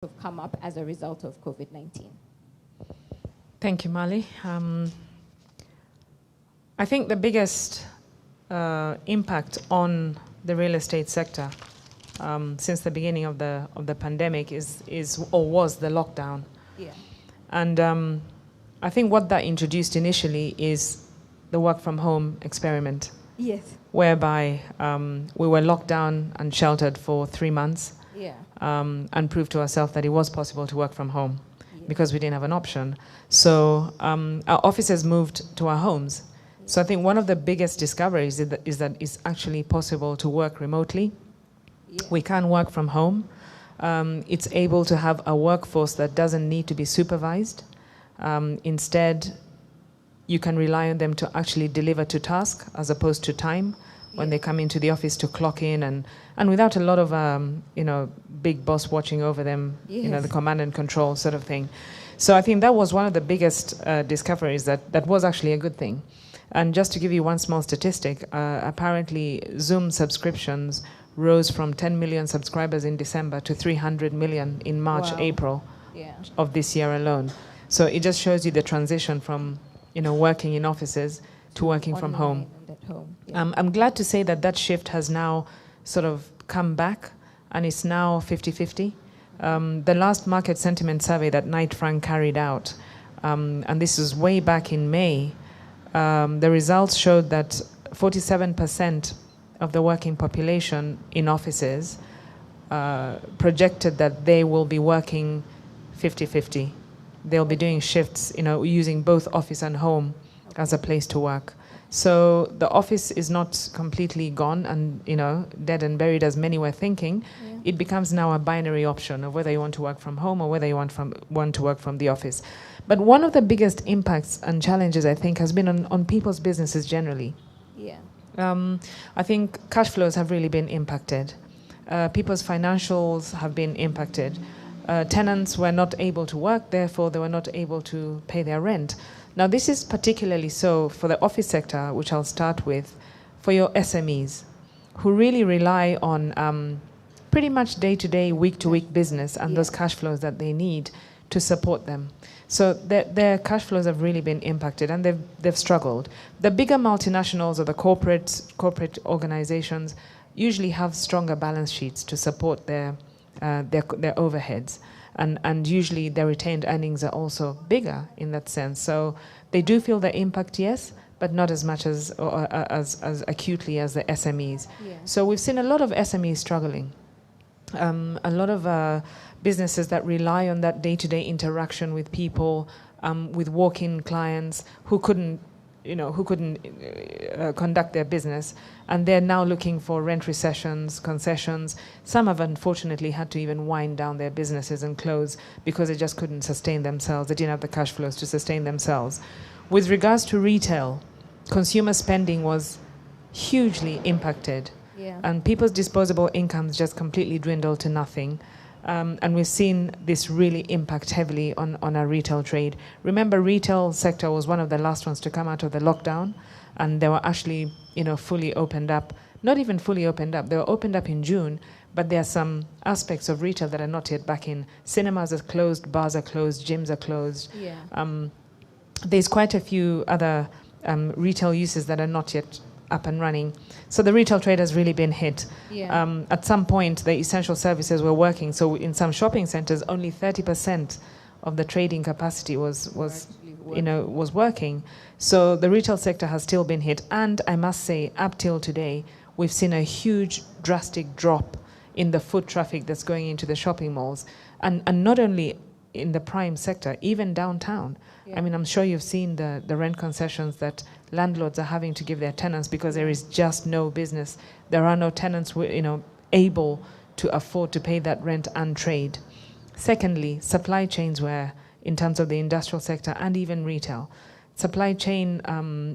have come up as a result of COVID-19? Thank you, Mali. I think the biggest impact on the real estate sector since the beginning of the pandemic was the lockdown. Yeah. And I think what that introduced initially is the work from home experiment. Yes. Whereby we were locked down and sheltered for 3 months. Yeah. And proved to ourselves that it was possible to work from home because we didn't have an option. So our offices moved to our homes. So I think one of the biggest discoveries is that it's actually possible to work remotely. Yeah. We can work from home. It's able to have a workforce that doesn't need to be supervised. Instead, you can rely on them to actually deliver to task as opposed to time when they come into the office to clock in and without a lot of, big boss watching over them, the command and control sort of thing. So I think that was one of the biggest discoveries that was actually a good thing. And just to give you one small statistic, apparently Zoom subscriptions rose from 10 million subscribers in December to 300 million in March, April of this year alone. So it just shows you the transition from, working in offices to working from home. I'm glad to say that shift has now sort of come back and it's now 50-50. The last market sentiment survey that Knight Frank carried out, and this is way back in May, the results showed that 47% of the working population in offices projected that they will be working 50-50. They'll be doing shifts, using both office and home as a place to work. So the office is not completely gone and, dead and buried as many were thinking. Yeah. It becomes now a binary option of whether you want to work from home or whether you want to work from the office. But one of the biggest impacts and challenges, I think, has been on people's businesses generally. Yeah. I think cash flows have really been impacted. People's financials have been impacted. Tenants were not able to work, therefore they were not able to pay their rent. Now, this is particularly so for the office sector, which I'll start with, for your SMEs, who really rely on pretty much day-to-day, week-to-week business and those cash flows that they need to support them. So their cash flows have really been impacted and they've struggled. The bigger multinationals or the corporate organizations usually have stronger balance sheets to support their overheads. And usually their retained earnings are also bigger in that sense. So they do feel the impact, yes, but not as much as acutely as the SMEs. Yeah. So we've seen a lot of SMEs struggling. A lot of businesses that rely on that day-to-day interaction with people, with walk-in clients who couldn't conduct their business, and they're now looking for rent concessions. Some have unfortunately had to even wind down their businesses and close because they just couldn't sustain themselves. They didn't have the cash flows to sustain themselves. With regards to retail, consumer spending was hugely impacted, and people's disposable incomes just completely dwindled to nothing. And we've seen this really impact heavily on our retail trade. Remember, retail sector was one of the last ones to come out of the lockdown, and they were actually, fully opened up. Not even fully opened up. They were opened up in June, but there are some aspects of retail that are not yet back in. Cinemas are closed, bars are closed, gyms are closed. Yeah. There's quite a few other retail uses that are not yet up and running. So the retail trade has really been hit. Yeah. At some point, the essential services were working. So in some shopping centers, only 30% of the trading capacity was working. So the retail sector has still been hit. And I must say, up till today, we've seen a huge, drastic drop in the foot traffic that's going into the shopping malls. And not only in the prime sector, even downtown. Yeah. I mean, I'm sure you've seen the rent concessions that landlords are having to give their tenants because there is just no business. There are no tenants, able to afford to pay that rent and trade. Secondly, supply chains were, in terms of the industrial sector and even retail, supply chain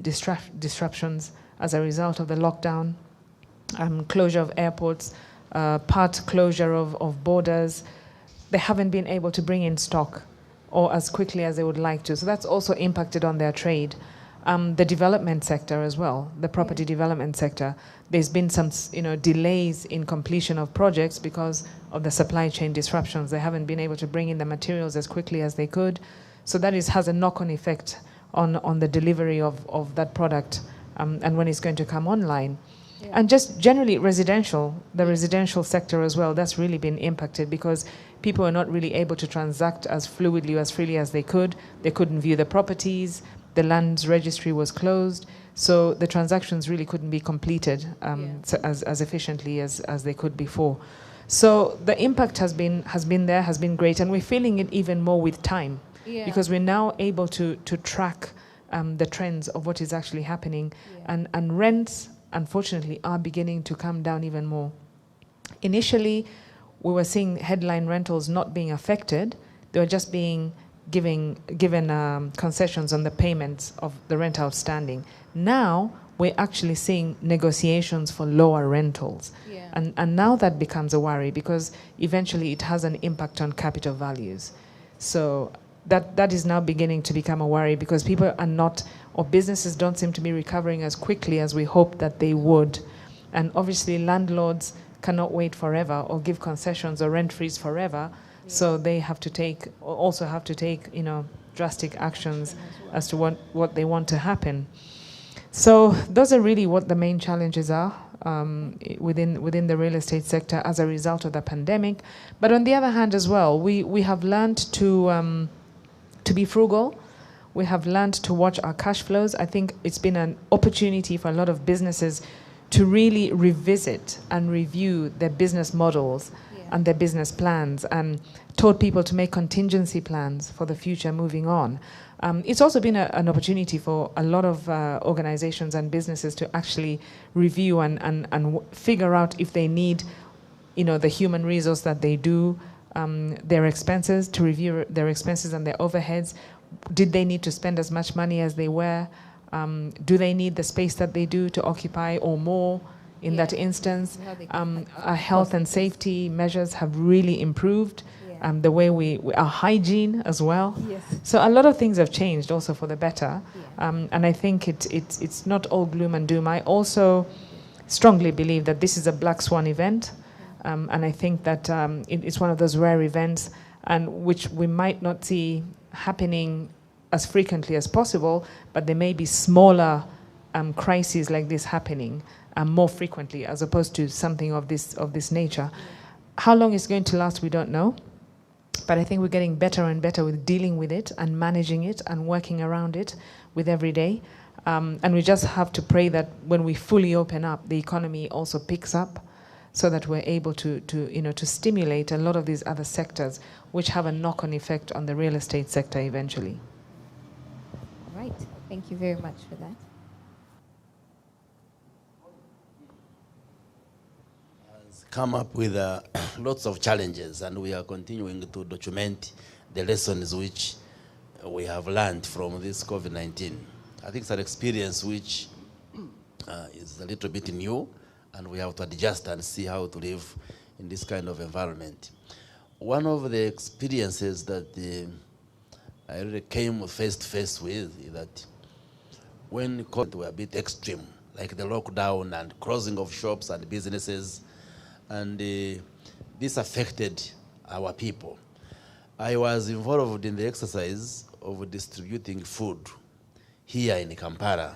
disruptions as a result of the lockdown, closure of airports, part closure of borders. They haven't been able to bring in stock or as quickly as they would like to. So that's also impacted on their trade. The development sector as well, the property development sector. There's been some, delays in completion of projects because of the supply chain disruptions. They haven't been able to bring in the materials as quickly as they could. So that has a knock-on effect on the delivery of that product and when it's going to come online. Yeah. And just generally the residential sector as well, that's really been impacted because people are not really able to transact as fluidly, as freely as they could. They couldn't view the properties. The lands registry was closed, so the transactions really couldn't be completed as efficiently as they could before. So the impact has been great, and we're feeling it even more with time, because we're now able to track the trends of what is actually happening, and rents, unfortunately, are beginning to come down even more. Initially, we were seeing headline rentals not being affected; they were just being given concessions on the payments of the rent outstanding. Now we're actually seeing negotiations for lower rentals. Yeah. And now that becomes a worry because eventually it has an impact on capital values. So that is now beginning to become a worry because people are not, or businesses don't seem to be recovering as quickly as we hoped that they would. And obviously landlords cannot wait forever or give concessions or rent freeze forever. So they have to take drastic actions as to what they want to happen. So those are really what the main challenges are within the real estate sector as a result of the pandemic. But on the other hand as well, we have learned to be frugal. We have learned to watch our cash flows. I think it's been an opportunity for a lot of businesses to really revisit and review their business models and their business plans, and taught people to make contingency plans for the future moving on. It's also been an opportunity for a lot of organizations and businesses to actually review and figure out if they need, the human resource that they do, their expenses, to review their expenses and their overheads. Did they need to spend as much money as they were? Do they need the space that they do to occupy or more? In that instance, our health and safety measures have really improved. The way our hygiene as well. Yes. So a lot of things have changed also for the better. And I think it's not all gloom and doom. I also strongly believe that this is a black swan event. And I think that it's one of those rare events and which we might not see happening as frequently as possible, but there may be smaller crises like this happening more frequently as opposed to something of this nature. How long it's going to last, we don't know. But I think we're getting better and better with dealing with it and managing it and working around it with every day. And we just have to pray that when we fully open up, the economy also picks up so that we're able to stimulate a lot of these other sectors which have a knock-on effect on the real estate sector eventually. Right. Thank you very much for that. Come up with lots of challenges, and we are continuing to document the lessons which we have learned from this COVID-19. I think it's an experience which is a little bit new, and we have to adjust and see how to live in this kind of environment. One of the experiences that I really came face to face with is that when COVID were a bit extreme, like the lockdown and closing of shops and businesses, and this affected our people. I was involved in the exercise of distributing food here in Kampala.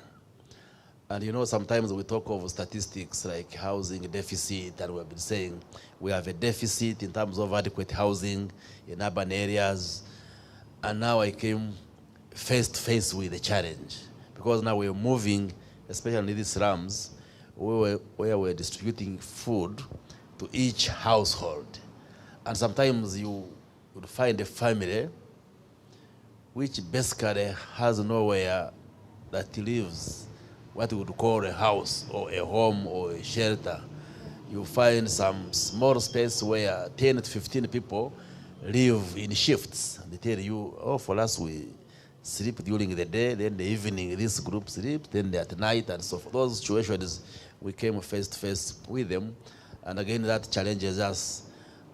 And sometimes we talk of statistics like housing deficit, and we've been saying we have a deficit in terms of adequate housing in urban areas. And now I came face to face with the challenge, because now we're moving, especially in these slums, where we're distributing food to each household. And sometimes you would find a family which basically has nowhere that lives, what we would call a house or a home or a shelter. You find some small space where 10 to 15 people live in shifts. They tell you, for us we sleep during the day, then the evening this group sleeps, then at night, and so for those situations we came face to face with them. And again, that challenges us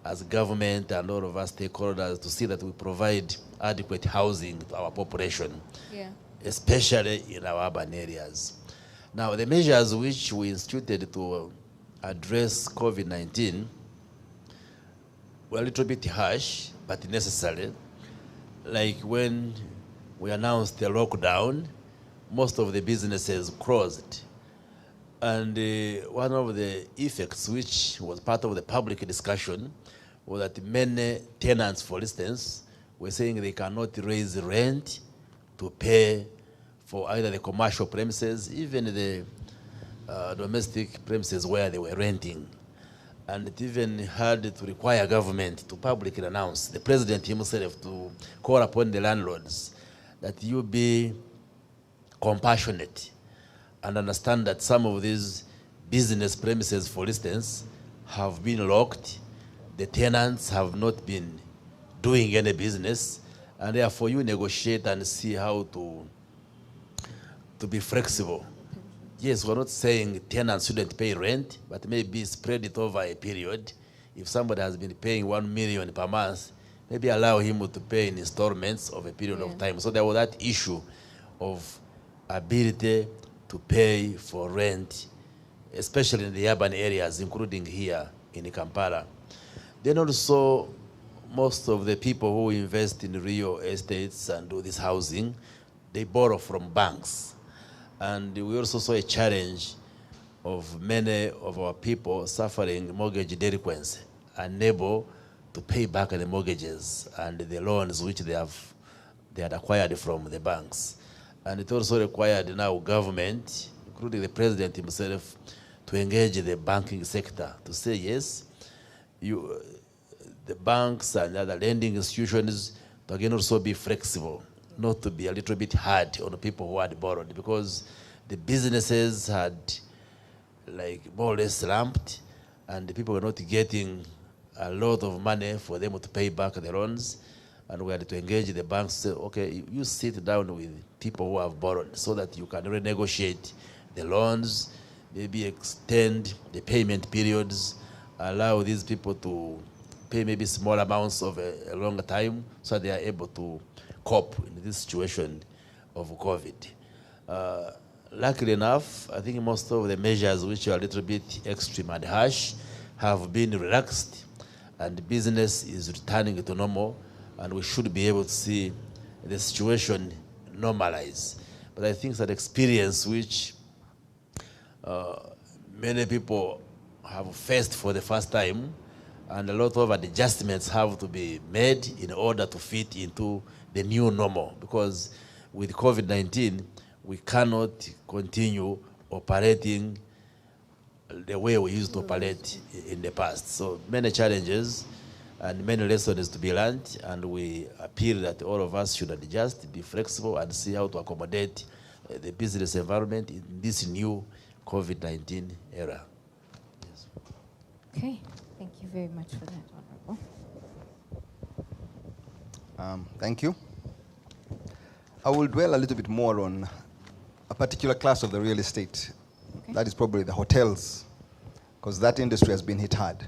as government and all of us stakeholders to see that we provide adequate housing to our population. Yeah. especially in our urban areas. Now, the measures which we instituted to address COVID-19 were a little bit harsh, but necessary. Like when we announced the lockdown, most of the businesses closed. And one of the effects, which was part of the public discussion, was that many tenants, for instance, were saying they cannot raise rent to pay for either the commercial premises, even the domestic premises where they were renting. And it even had to require government to publicly announce, the president himself, to call upon the landlords that you be compassionate and understand that some of these business premises, for instance, have been locked. The tenants have not been doing any business, and therefore you negotiate and see how to be flexible. Yes, we're not saying tenants shouldn't pay rent, but maybe spread it over a period. If somebody has been paying 1 million per month, maybe allow him to pay in installments of a period of time. So there was that issue of ability to pay for rent, especially in the urban areas, including here in Kampala. Then also, most of the people who invest in real estates and do this housing, they borrow from banks. And we also saw a challenge of many of our people suffering mortgage delinquency, unable to pay back the mortgages and the loans which they had acquired from the banks. And it also required now government, including the president himself, to engage the banking sector to say, yes, the banks and other lending institutions to again also be flexible, not to be a little bit hard on the people who had borrowed, because the businesses had like more or less slumped and the people were not getting a lot of money for them to pay back the loans. And we had to engage the banks, say, okay, you sit down with people who have borrowed so that you can renegotiate the loans, maybe extend the payment periods, allow these people to pay maybe small amounts of a longer time so they are able to cope in this situation of COVID. Luckily enough, I think most of the measures which are a little bit extreme and harsh have been relaxed, and business is returning to normal, and we should be able to see the situation normalize. But I think it's an experience which many people have faced for the first time, and a lot of adjustments have to be made in order to fit into the new normal. Because with COVID-19, we cannot continue operating the way we used to operate in the past. So many challenges and many lessons to be learned, and we appeal that all of us should adjust, be flexible, and see how to accommodate the business environment in this new COVID-19 era. Yes. Okay, thank you very much for that, Honorable. Thank you. I will dwell a little bit more on a particular class of the real estate. Okay. That is probably the hotels, because that industry has been hit hard.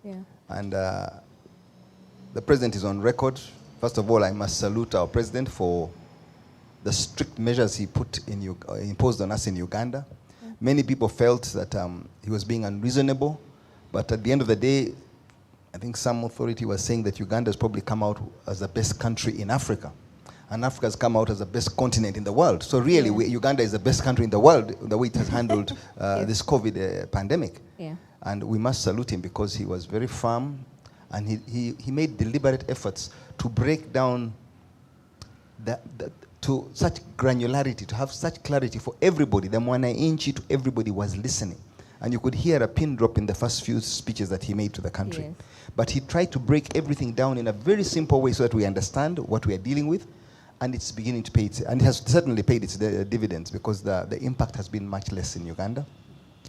Yeah. And the president is on record. First of all, I must salute our president for the strict measures he imposed on us in Uganda. Yeah. Many people felt that he was being unreasonable, but at the end of the day, I think some authority was saying that Uganda has probably come out as the best country in Africa. And Africa has come out as the best continent in the world. So really, Uganda is the best country in the world, the way it has handled this COVID pandemic. Yeah. And we must salute him because he was very firm, and he made deliberate efforts to break down to such granularity, to have such clarity for everybody. The Mwananchi, to everybody was listening. And you could hear a pin drop in the first few speeches that he made to the country. Yes. But he tried to break everything down in a very simple way so that we understand what we are dealing with. And it's beginning to pay its, and it has certainly paid its dividends, because the impact has been much less in Uganda.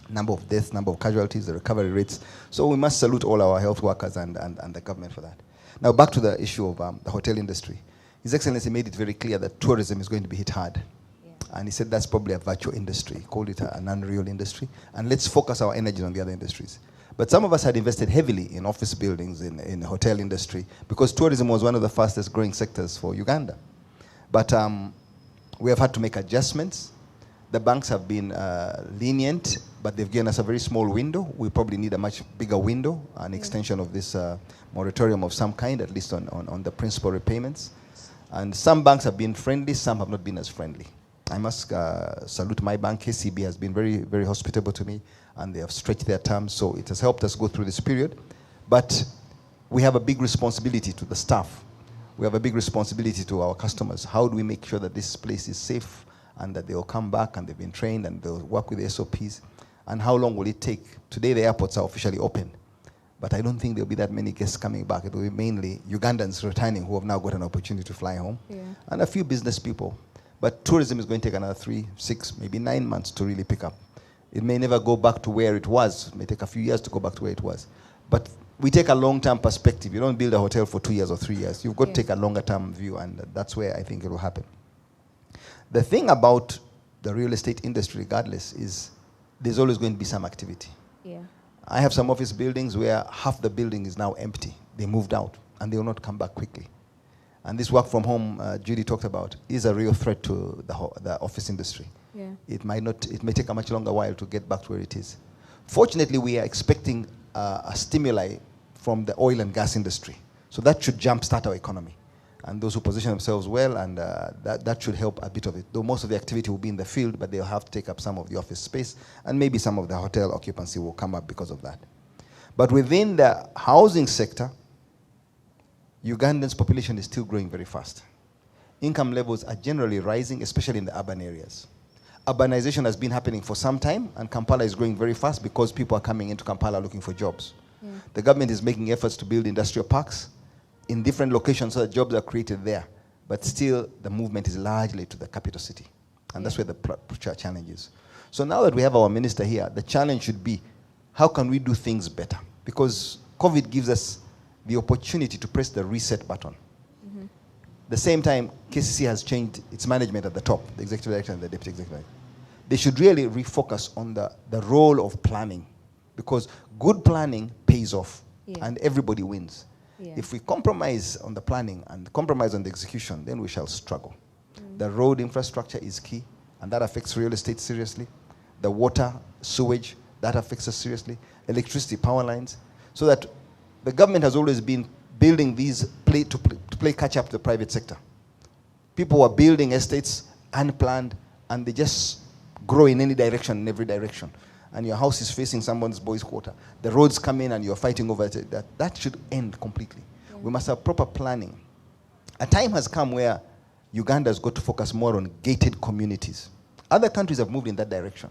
Number of deaths, number of casualties, the recovery rates. So we must salute all our health workers and the government for that. Now back to the issue of the hotel industry. His Excellency made it very clear that tourism is going to be hit hard. Yeah. And he said that's probably a virtual industry. He called it an unreal industry. And let's focus our energies on the other industries. But some of us had invested heavily in office buildings, in the hotel industry, because tourism was one of the fastest growing sectors for Uganda. But We have had to make adjustments. The banks have been lenient, but they've given us a very small window. We probably need a much bigger window, an extension of this moratorium of some kind, at least on the principal repayments. And some banks have been friendly, some have not been as friendly. I must salute my bank. KCB has been very, very hospitable to me, and they have stretched their terms, so it has helped us go through this period. But we have a big responsibility to the staff. We have a big responsibility to our customers. How do we make sure that this place is safe and that they will come back and they've been trained and they'll work with the SOPs? And how long will it take? Today the airports are officially open, but I don't think there'll be that many guests coming back. It will be mainly Ugandans returning who have now got an opportunity to fly home, and a few business people. But tourism is going to take another 3, 6, maybe 9 months to really pick up. It may never go back to where it was. It may take a few years to go back to where it was. But we take a long-term perspective. You don't build a hotel for 2 years or 3 years. You've got to take a longer-term view, and that's where I think it will happen. The thing about the real estate industry, regardless, is there's always going to be some activity. I have some office buildings where half the building is now empty. They moved out, and they will not come back quickly. And this work from home Judy talked about is a real threat to the office industry. It may take a much longer while to get back to where it is. Fortunately, we are expecting a stimuli from the oil and gas industry. So that should jumpstart our economy. And those who position themselves well, and that should help a bit of it. Though most of the activity will be in the field, but they'll have to take up some of the office space, and maybe some of the hotel occupancy will come up because of that. But within the housing sector, Ugandan's population is still growing very fast. Income levels are generally rising, especially in the urban areas. Urbanization has been happening for some time, and Kampala is growing very fast because people are coming into Kampala looking for jobs. The government is making efforts to build industrial parks in different locations so that jobs are created there. But still, the movement is largely to the capital city. And that's where the challenge is. So now that we have our minister here, the challenge should be, how can we do things better? Because COVID gives us the opportunity to press the reset button. The same time, KCC has changed its management at the top, the executive director and the deputy executive director. They should really refocus on the role of planning, because good planning pays off, and everybody wins. If we compromise on the planning and compromise on the execution, then we shall struggle. The road infrastructure is key, and that affects real estate seriously. The water, sewage, that affects us seriously. Electricity, power lines. So that the government has always been building these to play catch up to the private sector. People are building estates unplanned, and they just grow in any direction, in every direction. And your house is facing someone's boys' quarter. The roads come in and you're fighting over it. That should end completely. We must have proper planning. A time has come where Uganda has got to focus more on gated communities. Other countries have moved in that direction.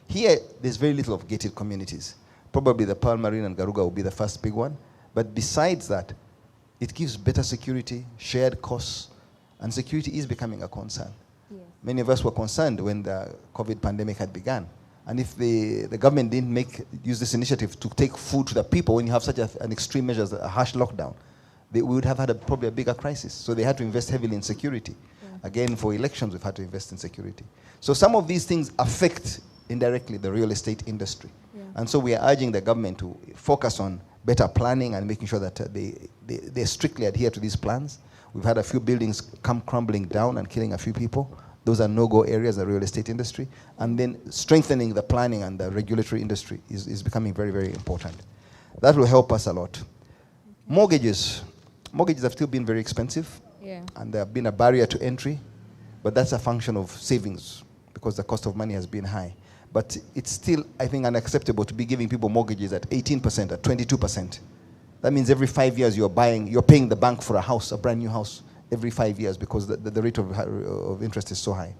Here, there's very little of gated communities. Probably the Pearl Marine and Garuga will be the first big one. But besides that, it gives better security, shared costs, and security is becoming a concern. Many of us were concerned when the COVID pandemic had begun. And if the government didn't use this initiative to take food to the people when you have such an extreme measure as a harsh lockdown, we would have had probably a bigger crisis. So they had to invest heavily in security. Again, for elections, we've had to invest in security. So some of these things affect indirectly the real estate industry. And so we are urging the government to focus on better planning and making sure that they strictly adhere to these plans. We've had a few buildings come crumbling down and killing a few people. Those are no-go areas in the real estate industry. And then strengthening the planning and the regulatory industry is becoming very, very important. That will help us a lot. Mortgages. Mortgages have still been very expensive. And they have been a barrier to entry. But that's a function of savings because the cost of money has been high. But it's still, I think, unacceptable to be giving people mortgages at 18%, at 22%. That means every 5 years you're paying the bank for a house, a brand new house, every 5 years because the rate of interest is so high.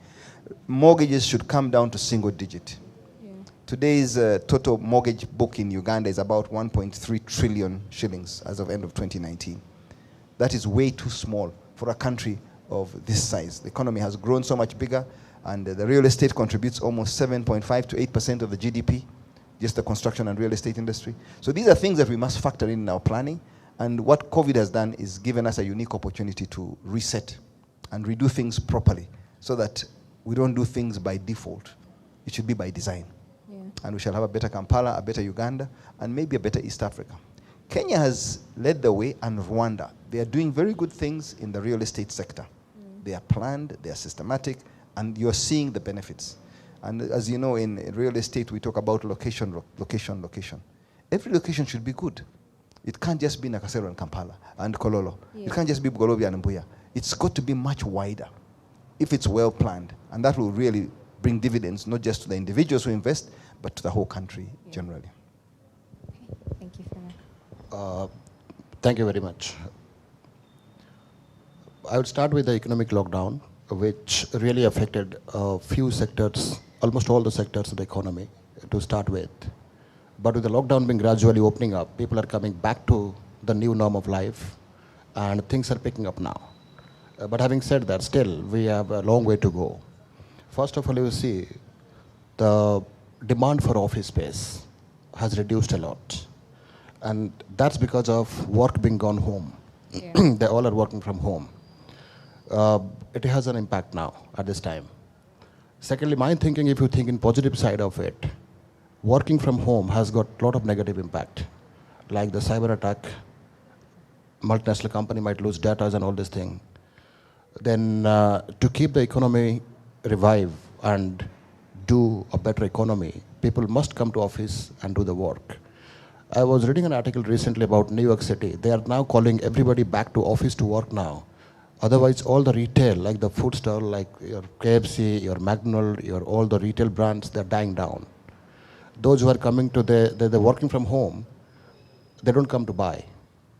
Mortgages should come down to single digit. Today's total mortgage book in Uganda is about 1.3 trillion shillings as of end of 2019. That is way too small for a country of this size. The economy has grown so much bigger, and the real estate contributes almost 7.5 to 8% of the GDP, just the construction and real estate industry. So these are things that we must factor in our planning. And what COVID has done is given us a unique opportunity to reset and redo things properly so that we don't do things by default. It should be by design. And we shall have a better Kampala, a better Uganda, and maybe a better East Africa. Kenya has led the way, and Rwanda. They are doing very good things in the real estate sector. They are planned, they are systematic, And you're seeing the benefits. And as you know, in real estate, we talk about location, location, location. Every location should be good. It can't just be Nakasero and Kampala and Kololo. Yeah. It can't just be Bugolobi and Mbuya. It's got to be much wider if it's well planned. And that will really bring dividends, not just to the individuals who invest, but to the whole country generally. Okay, thank you for that. Thank you very much. I would start with the economic lockdown, which really affected a few sectors, almost all the sectors of the economy to start with. But with the lockdown being gradually opening up, people are coming back to the new norm of life, and things are picking up now. But having said that, still, we have a long way to go. First of all, you see, the demand for office space has reduced a lot. And that's because of work being gone home. Yeah. They all are working from home. It has an impact now at this time. Secondly, my thinking, if you think in positive side of it, working from home has got a lot of negative impact. Like the cyber attack, multinational company might lose data and all this thing. Then to keep the economy revive and do a better economy, people must come to office and do the work. I was reading an article recently about New York City. They are now calling everybody back to office to work now. Otherwise, all the retail, like the food stall, like your KFC, your McDonald's, your all the retail brands, they're dying down. Those who are coming to they're working from home, they don't come to buy.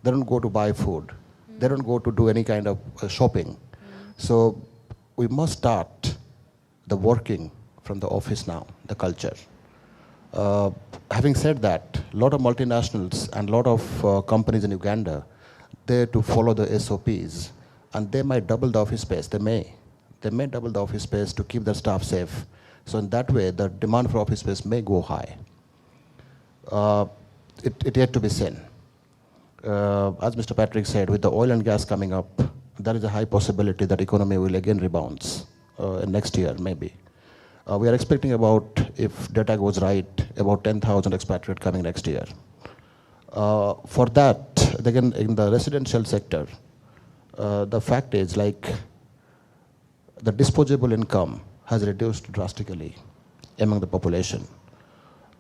They don't go to buy food. They don't go to do any kind of shopping. So we must start the working from the office now, the culture. Having said that, a lot of multinationals and a lot of companies in Uganda, they're to follow the SOPs, and they might double the office space. They may double the office space to keep their staff safe. So in that way, the demand for office space may go high. It yet to be seen. As Mr. Patrick said, with the oil and gas coming up, there is a high possibility that economy will again rebounds next year, maybe. We are expecting about, if data goes right, about 10,000 expatriate coming next year. For that, again, in the residential sector, the fact is like the disposable income has reduced drastically among the population.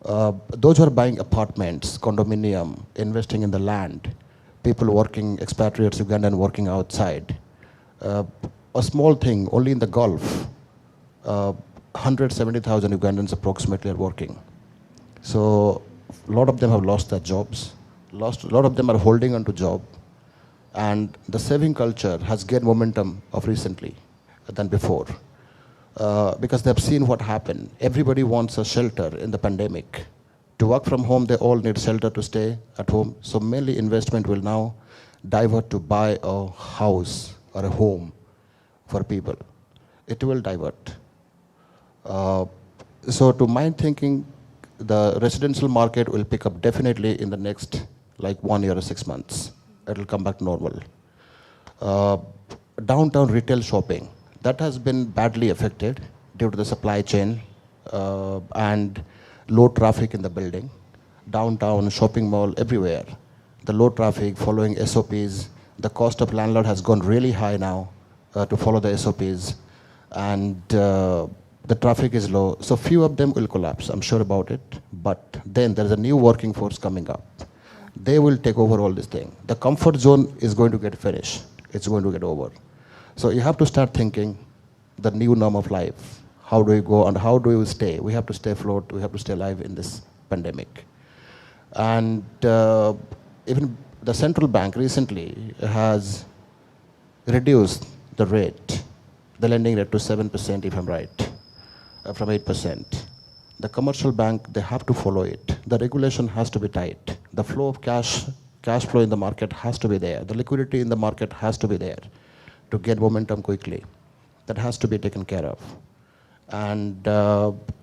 Those who are buying apartments, condominium, investing in the land, people working, expatriates, Ugandan working outside, a small thing, only in the Gulf, 170,000 Ugandans approximately are working. So a lot of them have lost their jobs. A lot of them are holding on to job. And the saving culture has gained momentum of recently than before. Because they've seen what happened. Everybody wants a shelter in the pandemic. To work from home, they all need shelter to stay at home. So mainly investment will now divert to buy a house or a home for people. It will divert. So to my thinking, the residential market will pick up definitely in the next like 1 year or 6 months. It'll come back normal. Downtown retail shopping, that has been badly affected due to the supply chain and low traffic in the building. Downtown, shopping mall, everywhere. The low traffic, following SOPs. The cost of landlord has gone really high now to follow the SOPs. And the traffic is low. So few of them will collapse, I'm sure about it. But then there's a new working force coming up. They will take over all this thing. The comfort zone is going to get finished. It's going to get over. So you have to start thinking the new norm of life. How do we go and how do we stay? We have to stay afloat. We have to stay alive in this pandemic. And even the central bank recently has reduced the rate, the lending rate to 7%, if I'm right, from 8%. The commercial bank, they have to follow it. The regulation has to be tight. The flow of cash flow in the market has to be there. The liquidity in the market has to be there to get momentum quickly. That has to be taken care of. And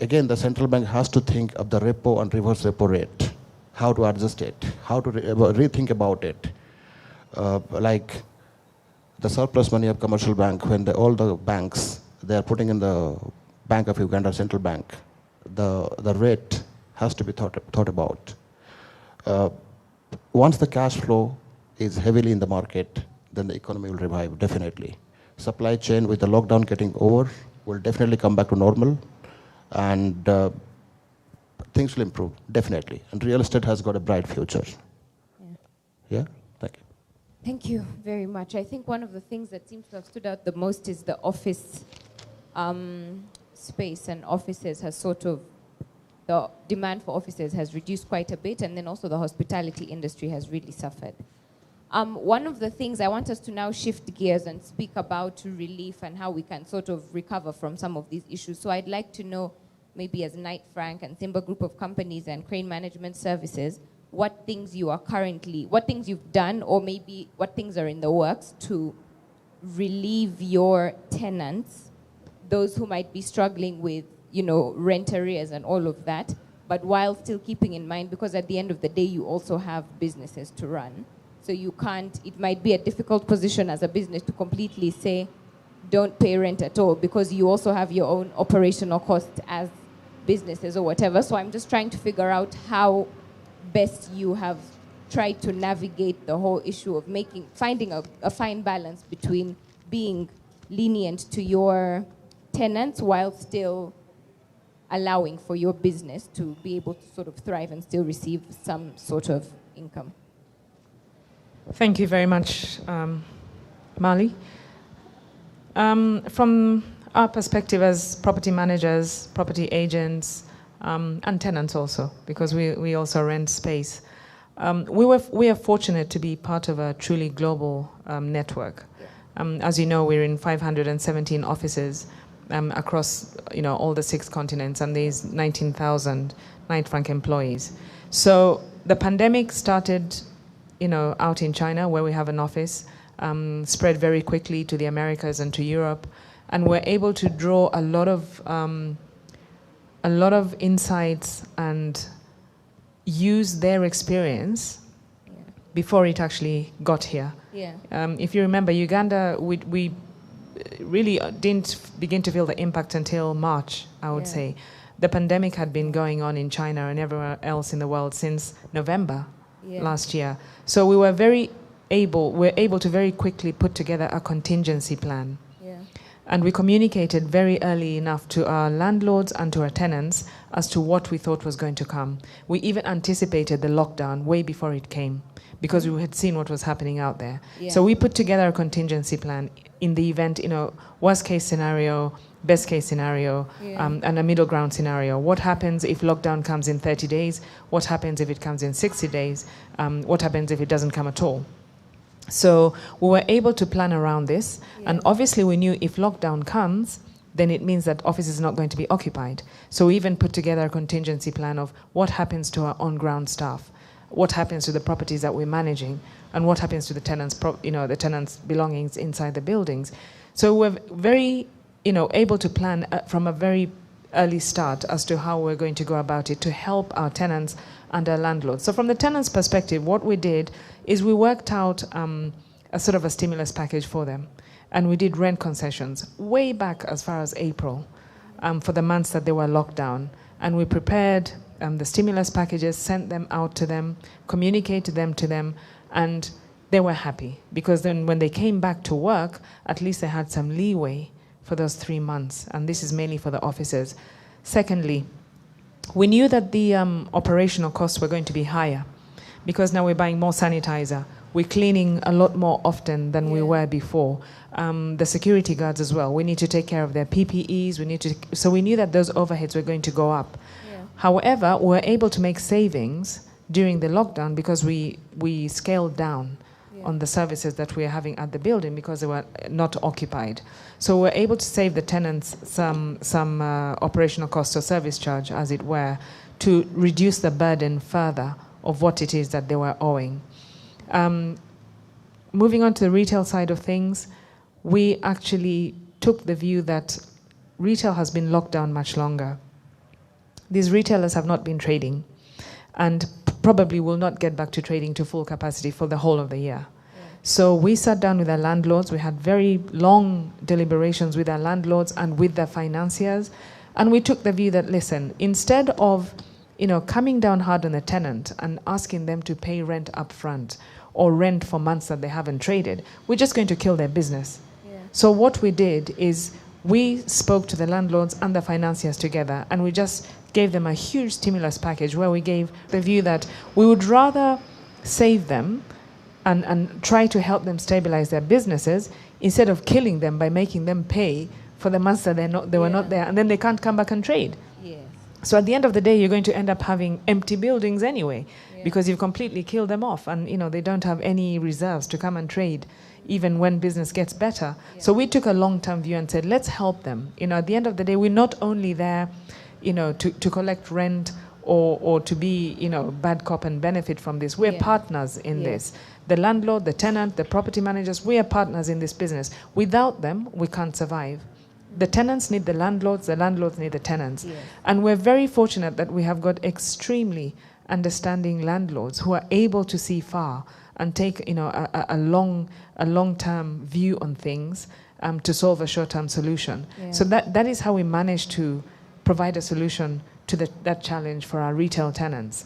again, the central bank has to think of the repo and reverse repo rate, how to adjust it, how to rethink about it. Like the surplus money of commercial bank, when all the banks, they are putting in the Bank of Uganda Central Bank, the rate has to be thought about. Once the cash flow is heavily in the market, then the economy will revive, definitely. Supply chain with the lockdown getting over, will definitely come back to normal, and things will improve, definitely. And real estate has got a bright future. Yeah, thank you. Thank you very much. I think one of the things that seems to have stood out the most is the office space, and offices has the demand for offices has reduced quite a bit, and then also the hospitality industry has really suffered. One of the things I want us to now shift gears and speak about relief and how we can sort of recover from some of these issues. So I'd like to know, maybe as Knight Frank and Simba Group of Companies and Crane Management Services, what things you've done, or maybe what things are in the works to relieve your tenants, those who might be struggling with, rent arrears and all of that, but while still keeping in mind, because at the end of the day, you also have businesses to run. So it might be a difficult position as a business to completely say, don't pay rent at all, because you also have your own operational costs as businesses or whatever. So I'm just trying to figure out how best you have tried to navigate the whole issue of finding a fine balance between being lenient to your tenants while still allowing for your business to be able to sort of thrive and still receive some sort of income. Thank you very much, Mali. From our perspective as property managers, property agents, and tenants also, because we also rent space, we are fortunate to be part of a truly global network. As you know, we're in 517 offices across all the 6 continents, and there's 19,000 Knight Frank employees. So the pandemic started out in China, where we have an office, spread very quickly to the Americas and to Europe, and we're able to draw a lot of insights and use their experience before it actually got here. Yeah. If you remember, Uganda, we really didn't begin to feel the impact until March, I would say. The pandemic had been going on in China and everywhere else in the world since November last year. So we were able to very quickly put together a contingency plan. And we communicated very early enough to our landlords and to our tenants as to what we thought was going to come. We even anticipated the lockdown way before it came, because we had seen what was happening out there. So we put together a contingency plan in the event, worst case scenario, best case scenario, and a middle ground scenario. What happens if lockdown comes in 30 days? What happens if it comes in 60 days? What happens if it doesn't come at all? So we were able to plan around this, and obviously we knew if lockdown comes, then it means that office is not going to be occupied. So we even put together a contingency plan of what happens to our on-ground staff, what happens to the properties that we're managing, and what happens to the tenants' the tenants' belongings inside the buildings. So we're very able to plan from a very early start as to how we're going to go about it to help our tenants and our landlords. So from the tenants' perspective, what we did is we worked out a sort of a stimulus package for them. And we did rent concessions way back as far as April for the months that they were locked down. And we prepared the stimulus packages, sent them out to them, communicated them to them, and they were happy. Because then when they came back to work, at least they had some leeway for those 3 months. And this is mainly for the officers. Secondly, we knew that the operational costs were going to be higher, because now we're buying more sanitizer. We're cleaning a lot more often than we were before. The security guards as well. We need to take care of their PPEs. So we knew that those overheads were going to go up. However, we were able to make savings during the lockdown because we scaled down on the services that we are having at the building because they were not occupied. So we're able to save the tenants some operational cost or service charge, as it were, to reduce the burden further of what it is that they were owing. Moving on to the retail side of things, we actually took the view that retail has been locked down much longer. These retailers have not been trading and probably will not get back to trading to full capacity for the whole of the year. So we sat down with our landlords. We had very long deliberations with our landlords and with their financiers. And we took the view that, listen, instead of coming down hard on the tenant and asking them to pay rent up front or rent for months that they haven't traded, we're just going to kill their business. So what we did is we spoke to the landlords and the financiers together, and we just gave them a huge stimulus package where we gave the view that we would rather save them and try to help them stabilize their businesses instead of killing them by making them pay for the months that they were not there, and then they can't come back and trade. Yes. So at the end of the day, you're going to end up having empty buildings anyway, because you've completely killed them off, and they don't have any reserves to come and trade even when business gets better. So we took a long-term view and said, let's help them. At the end of the day, we're not only there to collect rent or to be bad cop and benefit from this. We're partners in this. The landlord, the tenant, the property managers, we are partners in this business. Without them, we can't survive. The tenants need the landlords need the tenants. Yes. And we're very fortunate that we have got extremely understanding landlords who are able to see far and take a long-term view on things to solve a short-term solution. Yeah. So that is how we managed to provide a solution to that challenge for our retail tenants.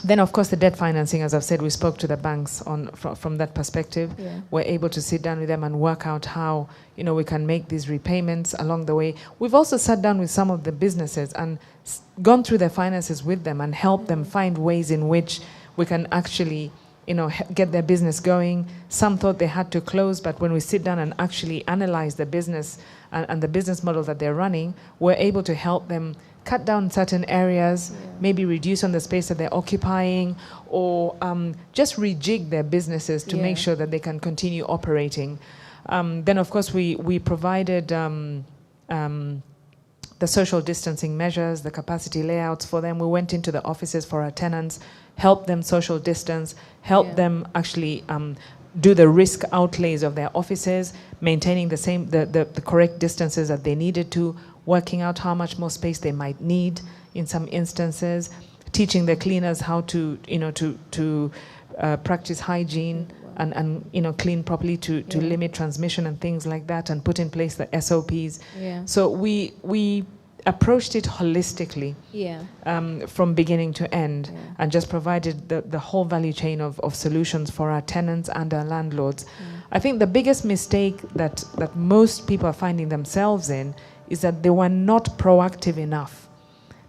Then, of course, the debt financing, as I've said, we spoke to the banks from that perspective. Yeah. We're able to sit down with them and work out how we can make these repayments along the way. We've also sat down with some of the businesses and gone through their finances with them and helped them find ways in which we can actually get their business going. Some thought they had to close, but when we sit down and actually analyze the business and the business model that they're running, we're able to help them cut down certain areas, maybe reduce on the space that they're occupying, or just rejig their businesses to make sure that they can continue operating. Then, of course, we provided the social distancing measures, the capacity layouts for them. We went into the offices for our tenants, helped them social distance, helped them actually do the risk outlays of their offices, maintaining the correct distances that they needed to, working out how much more space they might need in some instances, teaching the cleaners how to practice hygiene and clean properly to limit transmission and things like that, and put in place the SOPs. Yeah. So we approached it holistically from beginning to end, and just provided the whole value chain of solutions for our tenants and our landlords. I think the biggest mistake that most people are finding themselves in is that they were not proactive enough.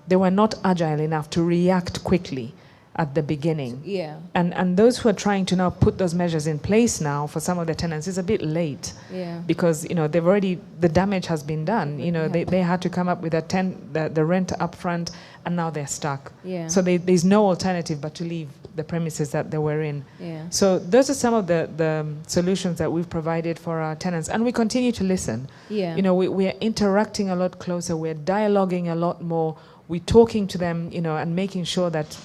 They were not agile enough to react quickly at the beginning. Yeah. And those who are trying to now put those measures in place now for some of the tenants is a bit late. Yeah. Because they've already, the damage has been done. They had to come up with the rent up front, and now they're stuck. Yeah. So there's no alternative but to leave the premises that they were in. Yeah. So those are some of the solutions that we've provided for our tenants, and we continue to listen. Yeah. We are interacting a lot closer, we're dialoguing a lot more, we're talking to them, and making sure that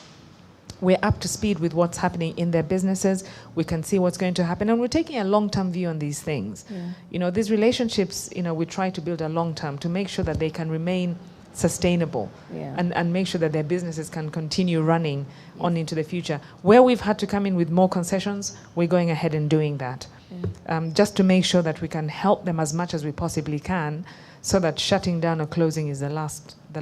we're up to speed with what's happening in their businesses. We can see what's going to happen, and we're taking a long-term view on these things. Yeah. These relationships, we try to build a long-term to make sure that they can remain sustainable, and make sure that their businesses can continue running on into the future. Where we've had to come in with more concessions, we're going ahead and doing that, just to make sure that we can help them as much as we possibly can, so that shutting down or closing is the last resort. The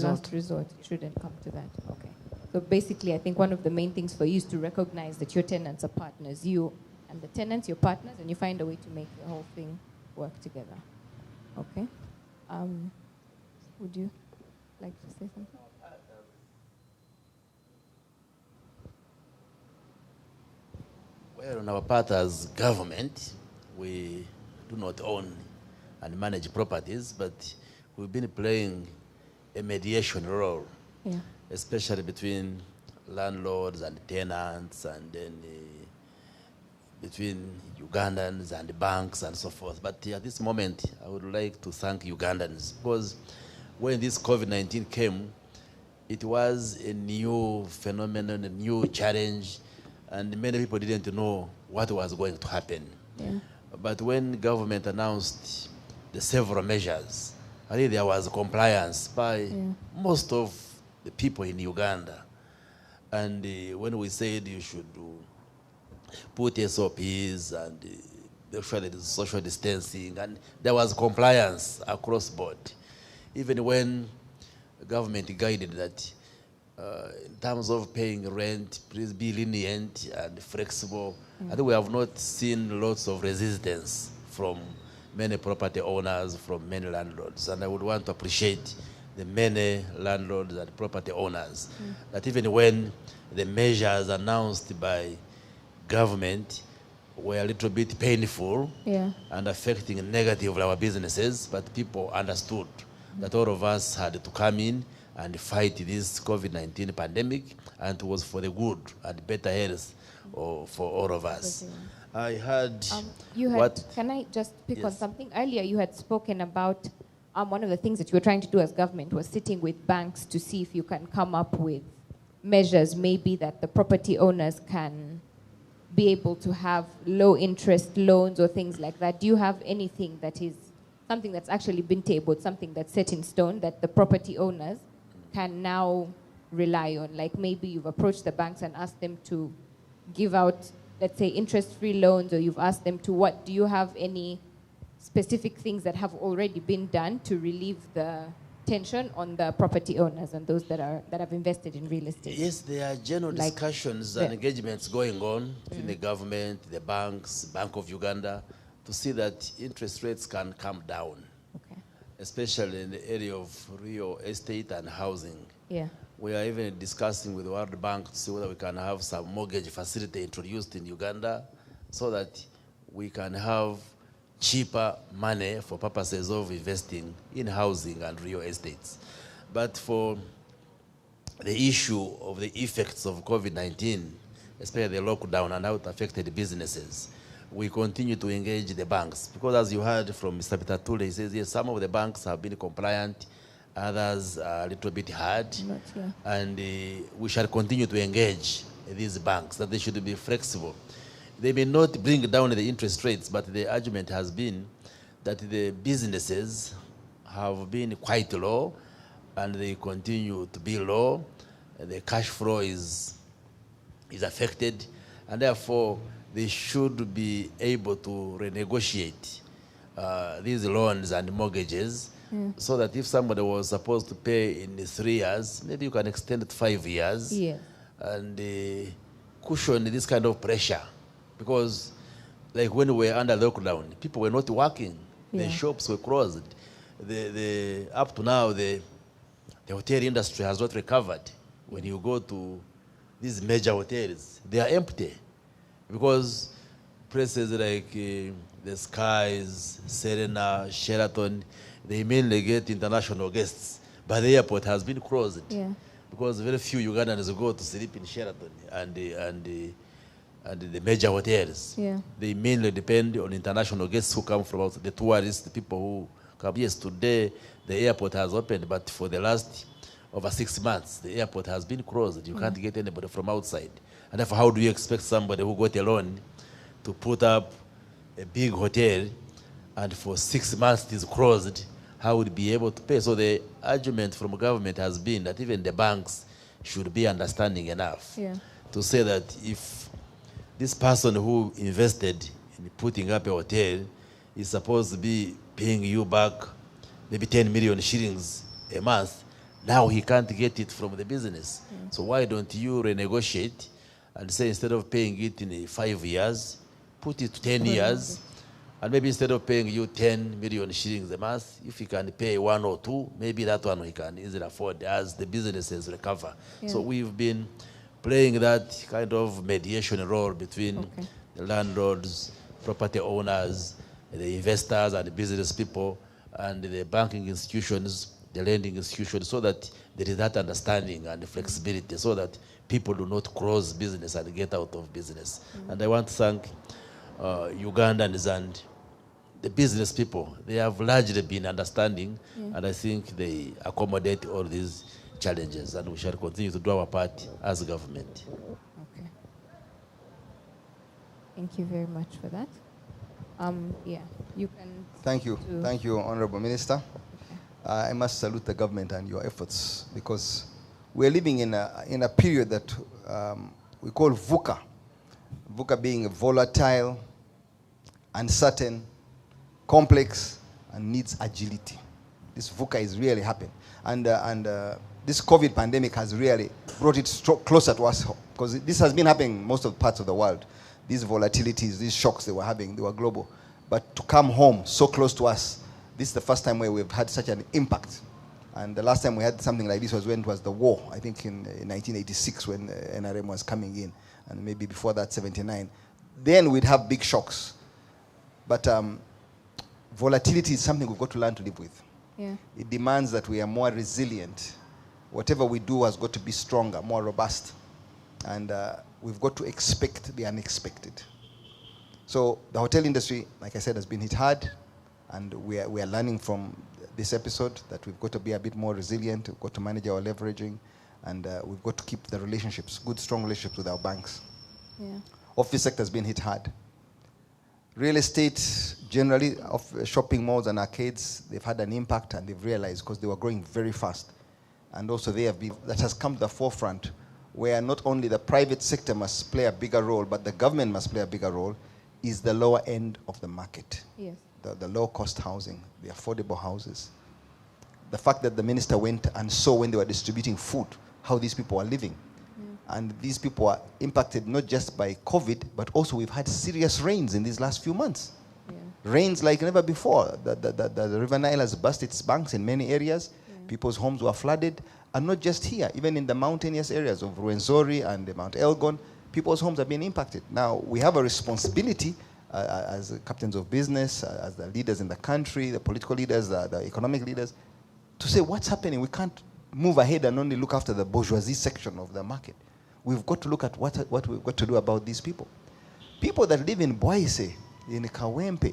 last resort. It shouldn't come to that. Okay. So basically, I think one of the main things for you is to recognize that your tenants are partners. You and the tenants, you're partners, and you find a way to make the whole thing work together. Okay. Would you like to say something? Well, on our part as government, we do not own and manage properties, but we've been playing a mediation role. Yeah. Especially between landlords and tenants, and then between Ugandans and banks and so forth. But at this moment, I would like to thank Ugandans, because when this COVID-19 came, it was a new phenomenon, a new challenge, and many people didn't know what was going to happen. Yeah. But when government announced the several measures, I think there was compliance by most of the people in Uganda. And when we said you should put SOPs and make sure there is social distancing, and there was compliance across board. Even when the government guided that in terms of paying rent, please be lenient and flexible. I think we have not seen lots of resistance from many property owners, from many landlords. And I would want to appreciate the many landlords and property owners that even when the measures announced by government were a little bit painful and affecting negatively our businesses, but people understood that all of us had to come in and fight this COVID-19 pandemic, and it was for the good and better health for all of us. I had, can I just pick on something? Earlier you had spoken about one of the things that you were trying to do as government was sitting with banks to see if you can come up with measures maybe that the property owners can be able to have low interest loans or things like that. Do you have anything that is something that's actually been tabled, something that's set in stone that the property owners can now rely on? Like maybe you've approached the banks and asked them to give out, let's say, interest-free loans, or you've asked them to what? Do you have any specific things that have already been done to relieve the tension on the property owners and those that have invested in real estate? Yes, there are general discussions and engagements going on between the government, the banks, Bank of Uganda, to see that interest rates can come down, especially in the area of real estate and housing. We are even discussing with the World Bank to see whether we can have some mortgage facility introduced in Uganda so that we can have cheaper money for purposes of investing in housing and real estates. But for the issue of the effects of COVID-19, especially the lockdown and how it affected businesses, we continue to engage the banks. Because as you heard from Mr. BITATURE, he says, yes, some of the banks have been compliant, others are a little bit hard. And we shall continue to engage these banks, that they should be flexible. They may not bring down the interest rates, but the argument has been that the businesses have been quite low, and they continue to be low. The cash flow is affected, and therefore they should be able to renegotiate these loans and mortgages, so that if somebody was supposed to pay in 3 years, maybe you can extend it 5 years and cushion this kind of pressure. Because like when we were under lockdown, people were not working. The shops were closed. Up to now, the hotel industry has not recovered. When you go to these major hotels, they are empty. Because places like the Skies, Serena, Sheraton, they mainly get international guests. But the airport has been closed. Because very few Ugandans go to sleep in Sheraton and the major hotels. They mainly depend on international guests who come from out, the tourists, the people who come. Yes, today the airport has opened, but for the last over 6 months, the airport has been closed. You can't get anybody from outside. And therefore, how do you expect somebody who got a loan to put up a big hotel and for 6 months it is closed? How would be able to pay? So the argument from government has been that even the banks should be understanding enough to say that if this person who invested in putting up a hotel is supposed to be paying you back maybe 10 million shillings a month, now he can't get it from the business. So why don't you renegotiate and say instead of paying it in 5 years, put it to 10 years, and maybe instead of paying you 10 million shillings a month, if he can pay 1 or 2, maybe that one he can easily afford as the businesses recover. So we've been playing that kind of mediation role between the landlords, property owners, the investors and the business people, and the banking institutions, the lending institutions, so that there is that understanding and flexibility, so that people do not close business and get out of business. And I want to thank Ugandans and the business people. They have largely been understanding, and I think they accommodate all these challenges, and we shall continue to do our part as a government. Thank you very much for that. You can. Thank you, Honorable Minister. I must salute the government and your efforts, because we're living in a period that we call VUCA. VUCA being volatile, uncertain, complex, and needs agility. This VUCA is really happening. And this COVID pandemic has really brought it closer to us, because this has been happening in most of the parts of the world. These volatilities, these shocks they were having, they were global. But to come home so close to us, this is the first time where we've had such an impact. And the last time we had something like this was when it was the war, I think in 1986 when NRM was coming in, and maybe before that, 79. Then we'd have big shocks. But volatility is something we've got to learn to live with. Yeah. It demands that we are more resilient. Whatever we do has got to be stronger, more robust. And we've got to expect the unexpected. So the hotel industry, like I said, has been hit hard. And we are learning from this episode that we've got to be a bit more resilient. We've got to manage our leveraging. And we've got to keep the relationships, good, strong relationships with our banks. Yeah. Office sector has been hit hard. Real estate, generally, of shopping malls and arcades, they've had an impact, and they've realized because they were growing very fast. And also that has come to the forefront, where not only the private sector must play a bigger role, but the government must play a bigger role, is the lower end of the market. Yes. The low-cost housing, the affordable houses. The fact that the minister went and saw when they were distributing food, how these people are living. And these people are impacted not just by COVID, but also we've had serious rains in these last few months. Yeah. Rains like never before. The River Nile has burst its banks in many areas. Yeah. People's homes were flooded. And not just here, even in the mountainous areas of Rwenzori and Mount Elgon, people's homes have been impacted. Now, we have a responsibility as captains of business, as the leaders in the country, the political leaders, the economic leaders, to say what's happening. We can't move ahead and only look after the bourgeoisie section of the market. We've got to look at what we've got to do about these people. People that live in Boise, in Kawempe,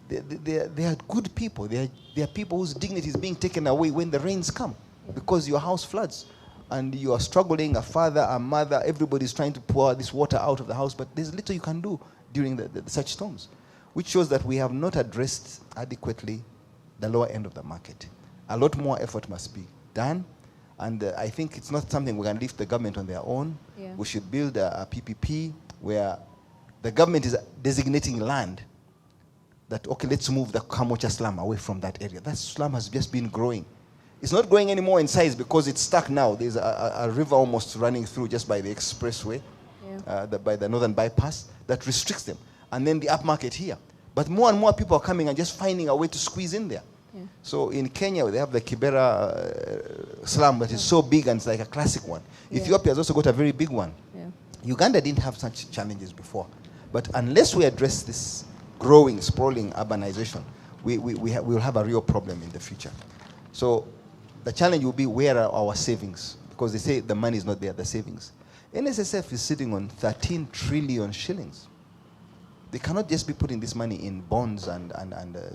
they are good people. They are people whose dignity is being taken away when the rains come because your house floods and you are struggling, a father, a mother, everybody's trying to pour this water out of the house, but there's little you can do during such storms, which shows that we have not addressed adequately the lower end of the market. A lot more effort must be done. And I think it's not something we can leave the government on their own. Yeah. We should build a PPP where the government is designating land that, okay, let's move the Kamocha slum away from that area. That slum has just been growing. It's not growing anymore in size because it's stuck now. There's a river almost running through just by the expressway, by the northern bypass, that restricts them. And then the upmarket here. But more and more people are coming and just finding a way to squeeze in there. Yeah. So in Kenya, they have the Kibera slum that is so big and it's like a classic one. Yeah. Ethiopia has also got a very big one. Yeah. Uganda didn't have such challenges before. But unless we address this growing, sprawling urbanization, we will have a real problem in the future. So the challenge will be, where are our savings? Because they say the money is not there, the savings. NSSF is sitting on 13 trillion shillings. They cannot just be putting this money in bonds and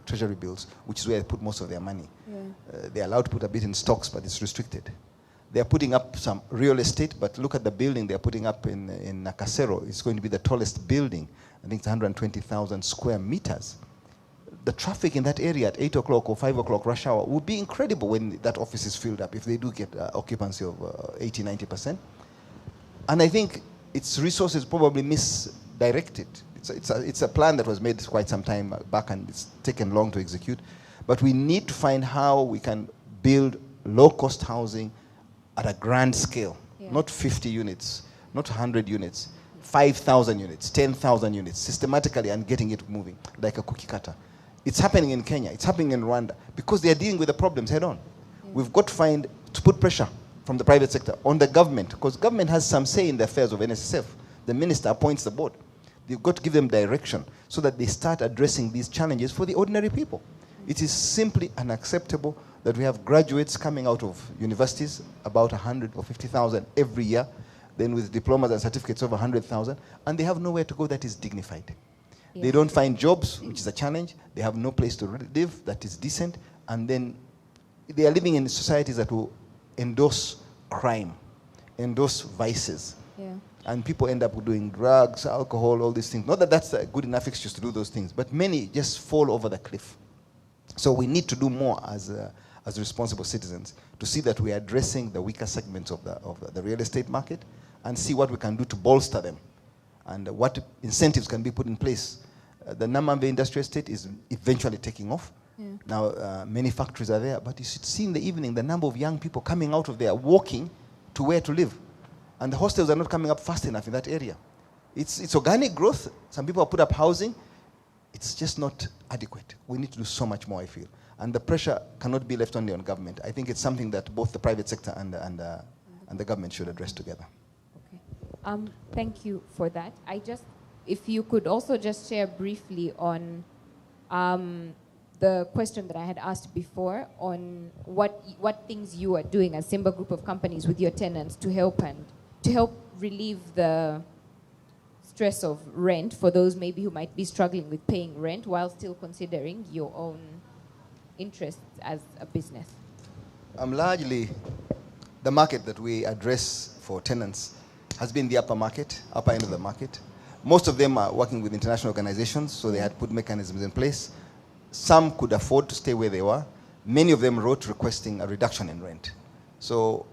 treasury bills, which is where they put most of their money. Yeah. They're allowed to put a bit in stocks, but it's restricted. They're putting up some real estate, but look at the building they're putting up in Nakasero. It's going to be the tallest building. I think it's 120,000 square meters. The traffic in that area at 8 o'clock or 5 o'clock rush hour would be incredible when that office is filled up, if they do get occupancy of 80, 90%. And I think its resources probably misdirected. It's a plan that was made quite some time back and it's taken long to execute. But we need to find how we can build low-cost housing at a grand scale. Yeah. Not 50 units, not 100 units, 5,000 units, 10,000 units, systematically, and getting it moving like a cookie cutter. It's happening in Kenya. It's happening in Rwanda because they are dealing with the problems head on. Yeah. We've got to put pressure from the private sector on the government, because government has some say in the affairs of NSSF. The minister appoints the board. You've got to give them direction so that they start addressing these challenges for the ordinary people. It is simply unacceptable that we have graduates coming out of universities, about 100 or 50,000 every year, then with diplomas and certificates over 100,000, and they have nowhere to go that is dignified. Yeah. They don't find jobs, which is a challenge. They have no place to live that is decent, and then they are living in societies that will endorse crime, endorse vices. Yeah. And people end up doing drugs, alcohol, all these things. Not that that's a good enough excuse to do those things, but many just fall over the cliff. So we need to do more as responsible citizens to see that we are addressing the weaker segments of the real estate market and see what we can do to bolster them and what incentives can be put in place. The Namambe industrial estate is eventually taking off. Yeah. Now, many factories are there, but you should see in the evening the number of young people coming out of there walking to where to live. And the hostels are not coming up fast enough in that area. It's organic growth. Some people have put up housing. it's just not adequate. We need to do so much more, I feel. And the pressure cannot be left only on government. I think it's something that both the private sector and the government should address together. Okay. Thank you for that. If you could also just share briefly on the question that I had asked before on what things you are doing as Simba Group of companies with your tenants to help relieve the stress of rent for those maybe who might be struggling with paying rent while still considering your own interests as a business. Largely, the market that we address for tenants has been the upper end of the market. Most of them are working with international organizations, so they had put mechanisms in place. Some could afford to stay where they were. Many of them wrote requesting a reduction in rent. So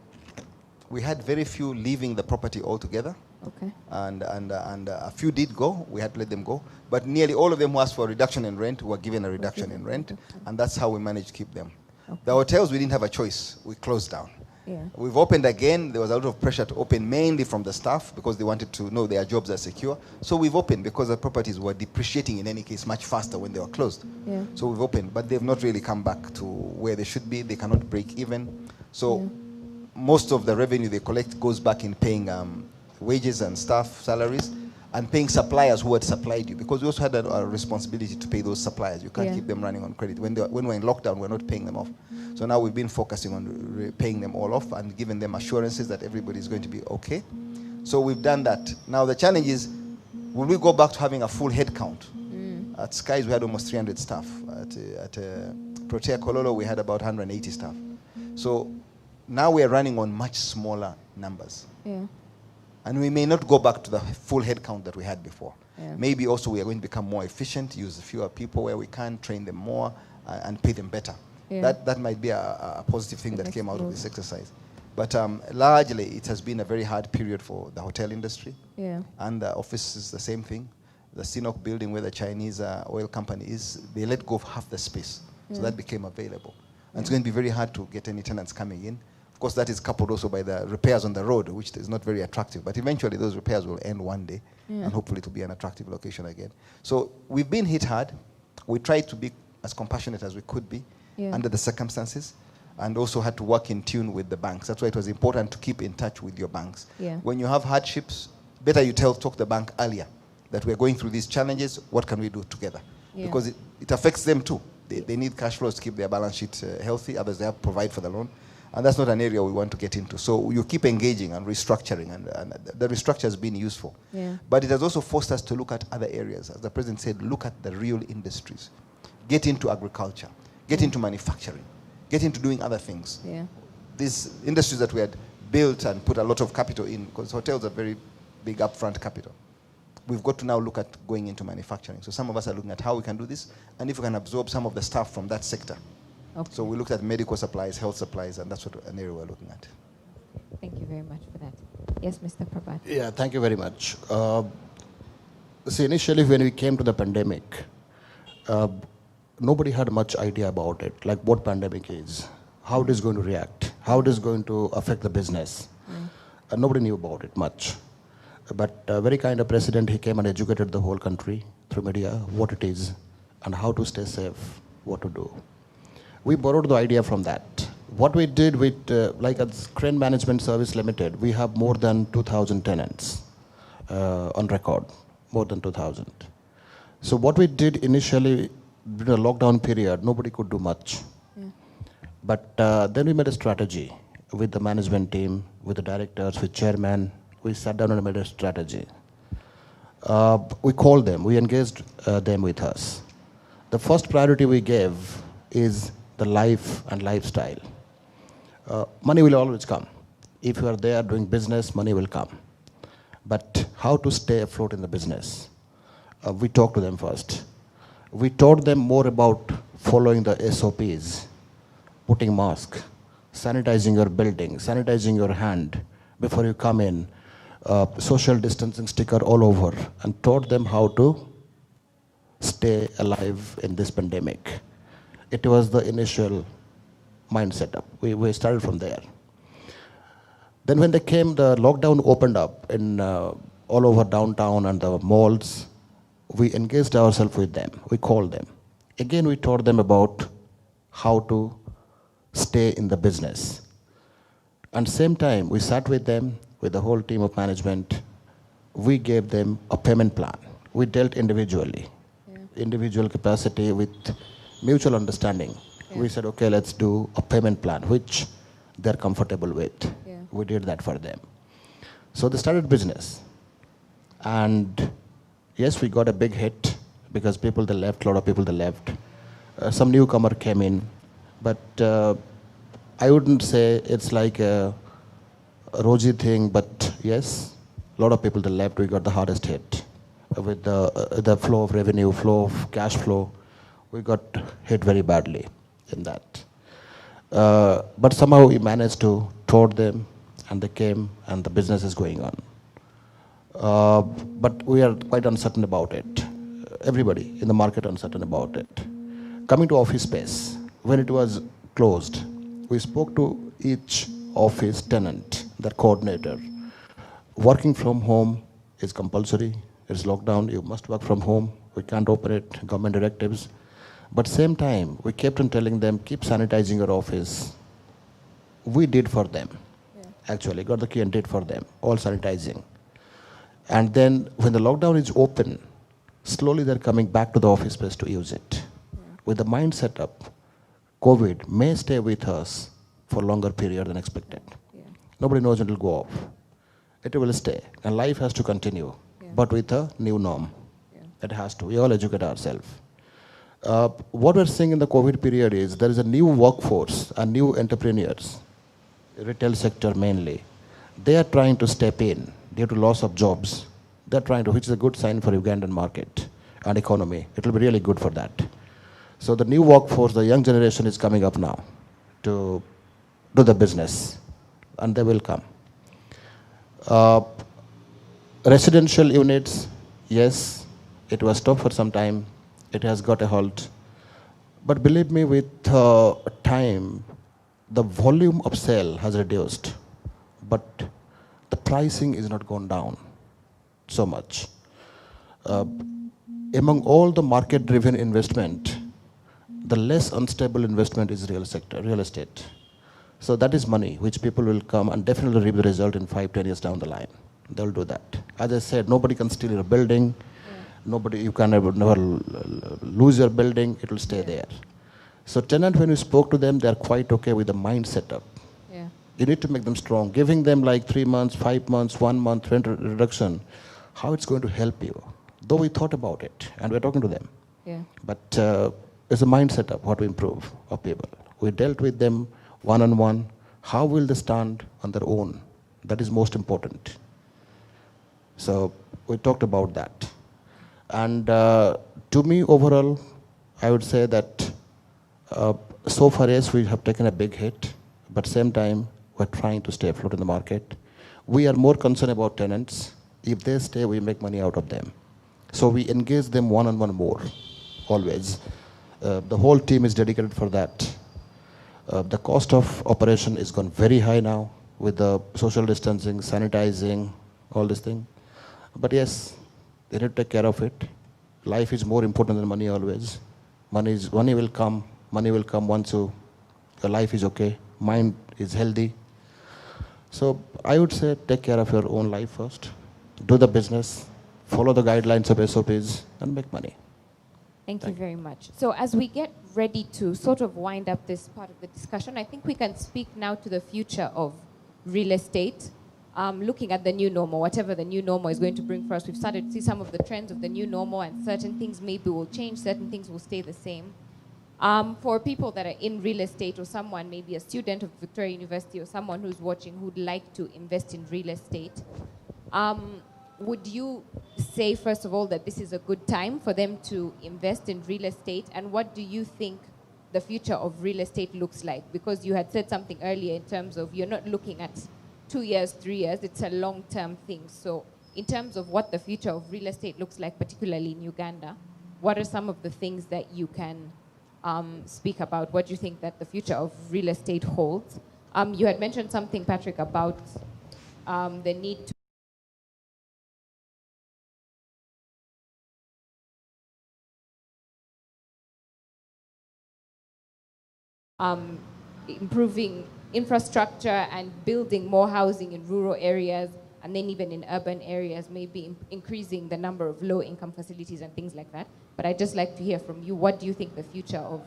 we had very few leaving the property altogether. Okay. And a few did go. We had to let them go. But nearly all of them who asked for a reduction in rent were given a reduction in rent. And that's how we managed to keep them. Okay. The hotels, we didn't have a choice. We closed down. Yeah. We've opened again. There was a lot of pressure to open, mainly from the staff, because they wanted to know their jobs are secure. So we've opened because the properties were depreciating in any case much faster when they were closed. Yeah. So we've opened, but they've not really come back to where they should be. They cannot break even. So most of the revenue they collect goes back in paying wages and staff salaries and paying suppliers who had supplied you, because we also had a responsibility to pay those suppliers. You can't keep them running on credit. When we're in lockdown, we're not paying them off. So now we've been focusing on paying them all off and giving them assurances that everybody is going to be okay. So we've done that. Now the challenge is, will we go back to having a full head count? At Skies, we had almost 300 staff. At Protea Kololo, we had about 180 staff. So now we are running on much smaller numbers. Yeah. And we may not go back to the full head count that we had before. Yeah. Maybe also we are going to become more efficient, use fewer people where we can, train them more, and pay them better. Yeah. That might be a positive thing that came out of this exercise. But largely, it has been a very hard period for the hotel industry. Yeah. And the office is the same thing. The Sinok building where the Chinese oil company is, they let go of half the space. So that became available. And it's going to be very hard to get any tenants coming in. Of course, that is coupled also by the repairs on the road, which is not very attractive. But eventually, those repairs will end one day, and hopefully it will be an attractive location again. So we've been hit hard. We tried to be as compassionate as we could be under the circumstances, and also had to work in tune with the banks. That's why it was important to keep in touch with your banks. Yeah. When you have hardships, better you talk the bank earlier that we're going through these challenges. What can we do together? Yeah. Because it affects them too. They need cash flows to keep their balance sheet healthy. Others, they have to provide for the loan. And that's not an area we want to get into. So you keep engaging and restructuring, and the restructure has been useful. Yeah. But it has also forced us to look at other areas. As the president said, look at the real industries. Get into agriculture. Get into manufacturing. Get into doing other things. Yeah. These industries that we had built and put a lot of capital in, because hotels are very big upfront capital. We've got to now look at going into manufacturing. So some of us are looking at how we can do this, and if we can absorb some of the staff from that sector. Okay. So we looked at medical supplies, health supplies, and that's what an area we're looking at. Thank you very much for that. Yes, Mr. Prabhat. Yeah, thank you very much. See, initially when we came to the pandemic, nobody had much idea about it, like what pandemic is, how it is going to react, how it is going to affect the business. Nobody knew about it much. But a very kind of president, he came and educated the whole country through media, what it is, and how to stay safe, what to do. We borrowed the idea from that. What we did with, like at Crane Management Service Limited, we have more than 2,000 tenants on record, more than 2,000. So what we did initially, during the lockdown period, nobody could do much. But then we made a strategy with the management team, with the directors, with chairman. We sat down and made a strategy. We called them, we engaged them with us. The first priority we gave is the life and lifestyle. Money will always come. If you are there doing business, money will come. But how to stay afloat in the business? We talked to them first. We taught them more about following the SOPs, putting mask, sanitizing your building, sanitizing your hand before you come in, social distancing sticker all over, and taught them how to stay alive in this pandemic. It was the initial mind setup. We started from there. Then when they came, the lockdown opened up in all over downtown and the malls. we engaged ourselves with them. We called them. Again, we taught them about how to stay in the business. And same time, we sat with them, with the whole team of management. We gave them a payment plan. We dealt individually, individual capacity with mutual understanding. We said, okay, let's do a payment plan, which they're comfortable with. We did that for them. So they started business. And yes, we got a big hit because people they left, a lot of people they left. Some newcomer came in, but I wouldn't say it's like a rosy thing, but yes, a lot of people they left, we got the hardest hit. With the flow of revenue, flow of cash flow, we got hit very badly in that. But somehow we managed to tour them, and they came, and the business is going on. But we are quite uncertain about it. Everybody in the market uncertain about it. Coming to office space, when it was closed, we spoke to each office tenant, their coordinator. Working from home is compulsory. It's lockdown. You must work from home. We can't operate. Government directives. But same time, we kept on telling them, keep sanitizing your office. We did for them. Actually, got the key and did for them, all sanitizing. And then when the lockdown is open, slowly they're coming back to the office space to use it. With the mindset up, COVID may stay with us for a longer period than expected. Nobody knows when it will go off. It will stay, and life has to continue, but with a new norm. It has to. We all educate ourselves. What we're seeing in the COVID period is there is a new workforce and new entrepreneurs, retail sector mainly. They are trying to step in due to loss of jobs. They're trying to, which is a good sign for Ugandan market and economy. It will be really good for that. So the new workforce, the young generation is coming up now to do the business, and they will come. Residential units, yes, it was stopped for some time. It has got a halt. But believe me, with time, the volume of sale has reduced, but the pricing is not gone down so much. Among all the market-driven investment, the less unstable investment is real estate. So that is money which people will come and definitely reap the result in 5-10 years down the line. They'll do that. As I said, nobody can steal your building. You can never lose your building. It will stay there. So tenant, when we spoke to them, they're quite okay with the mind setup. You need to make them strong. Giving them like 3 months, 5 months, 1 month rent reduction, how it's going to help you. Though we thought about it, and we're talking to them. But it's a mind setup, how to improve of people. We dealt with them one-on-one. How will they stand on their own? That is most important. So we talked about that. And to me, overall, I would say that so far, yes, we have taken a big hit, but same time, we're trying to stay afloat in the market. We are more concerned about tenants. If they stay, we make money out of them. So we engage them one-on-one more, always. The whole team is dedicated for that. The cost of operation is gone very high now with the social distancing, sanitizing, all this thing. But yes, they need to take care of it. Life is more important than money always. Money will come once your life is okay, mind is healthy. So I would say take care of your own life first. Do the business, follow the guidelines of SOPs, and make money. Thank you very much. So as we get ready to sort of wind up this part of the discussion, I think we can speak now to the future of real estate, looking at the new normal, whatever the new normal is going to bring for us. We've started to see some of the trends of the new normal, and certain things maybe will change, certain things will stay the same. For people that are in real estate, or someone, maybe a student of Victoria University, or someone who's watching who'd like to invest in real estate, would you say, first of all, that this is a good time for them to invest in real estate? And what do you think the future of real estate looks like? Because you had said something earlier in terms of you're not looking at 2 years, 3 years, it's a long-term thing. So in terms of what the future of real estate looks like, particularly in Uganda, what are some of the things that you can speak about? What do you think that the future of real estate holds? You had mentioned something, Patrick, about the need to improving infrastructure and building more housing in rural areas, and then even in urban areas, maybe increasing the number of low-income facilities and things like that. But I'd just like to hear from you, what do you think the future of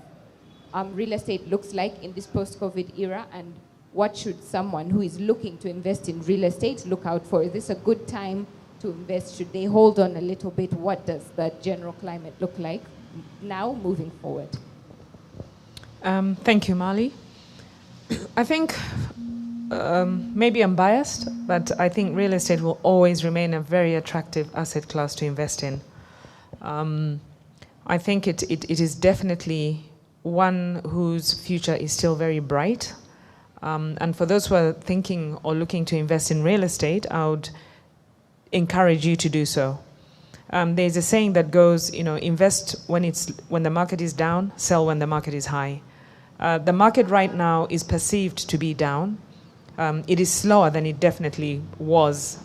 real estate looks like in this post-COVID era, and what should someone who is looking to invest in real estate look out for? Is this a good time to invest? Should they hold on a little bit? What does the general climate look like now moving forward? Thank you, Marley. I think maybe I'm biased, but I think real estate will always remain a very attractive asset class to invest in. I think it is definitely one whose future is still very bright. And for those who are thinking or looking to invest in real estate, I would encourage you to do so. There's a saying that goes, invest when the market is down, sell when the market is high. The market right now is perceived to be down. It is slower than it definitely was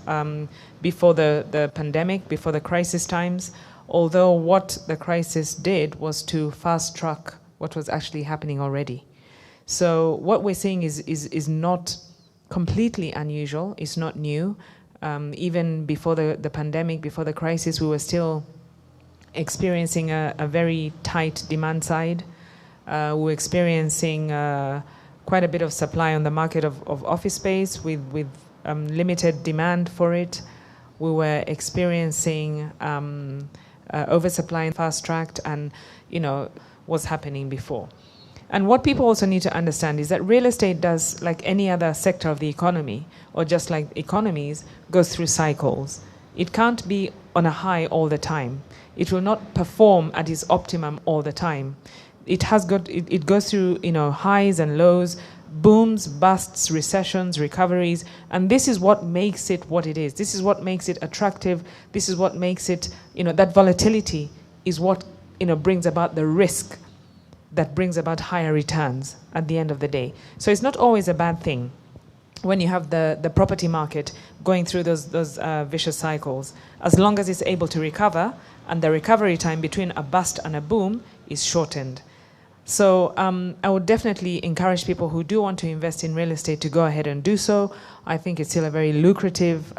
before the pandemic, before the crisis times, although what the crisis did was to fast-track what was actually happening already. So what we're seeing is not completely unusual, it's not new. Even before the pandemic, before the crisis, we were still experiencing a very tight demand side. We were experiencing quite a bit of supply on the market of office space with limited demand for it. We were experiencing oversupply and fast-tracked, and was happening before. And what people also need to understand is that real estate does, like any other sector of the economy, or just like economies, goes through cycles. It can't be on a high all the time. It will not perform at its optimum all the time. It goes through highs and lows, booms, busts, recessions, recoveries, and this is what makes it what it is. This is what makes it attractive. This is what makes it, that volatility is what brings about the risk that brings about higher returns at the end of the day. So it's not always a bad thing when you have the property market going through those vicious cycles, as long as it's able to recover, and the recovery time between a bust and a boom is shortened. So I would definitely encourage people who do want to invest in real estate to go ahead and do so. I think it's still a very lucrative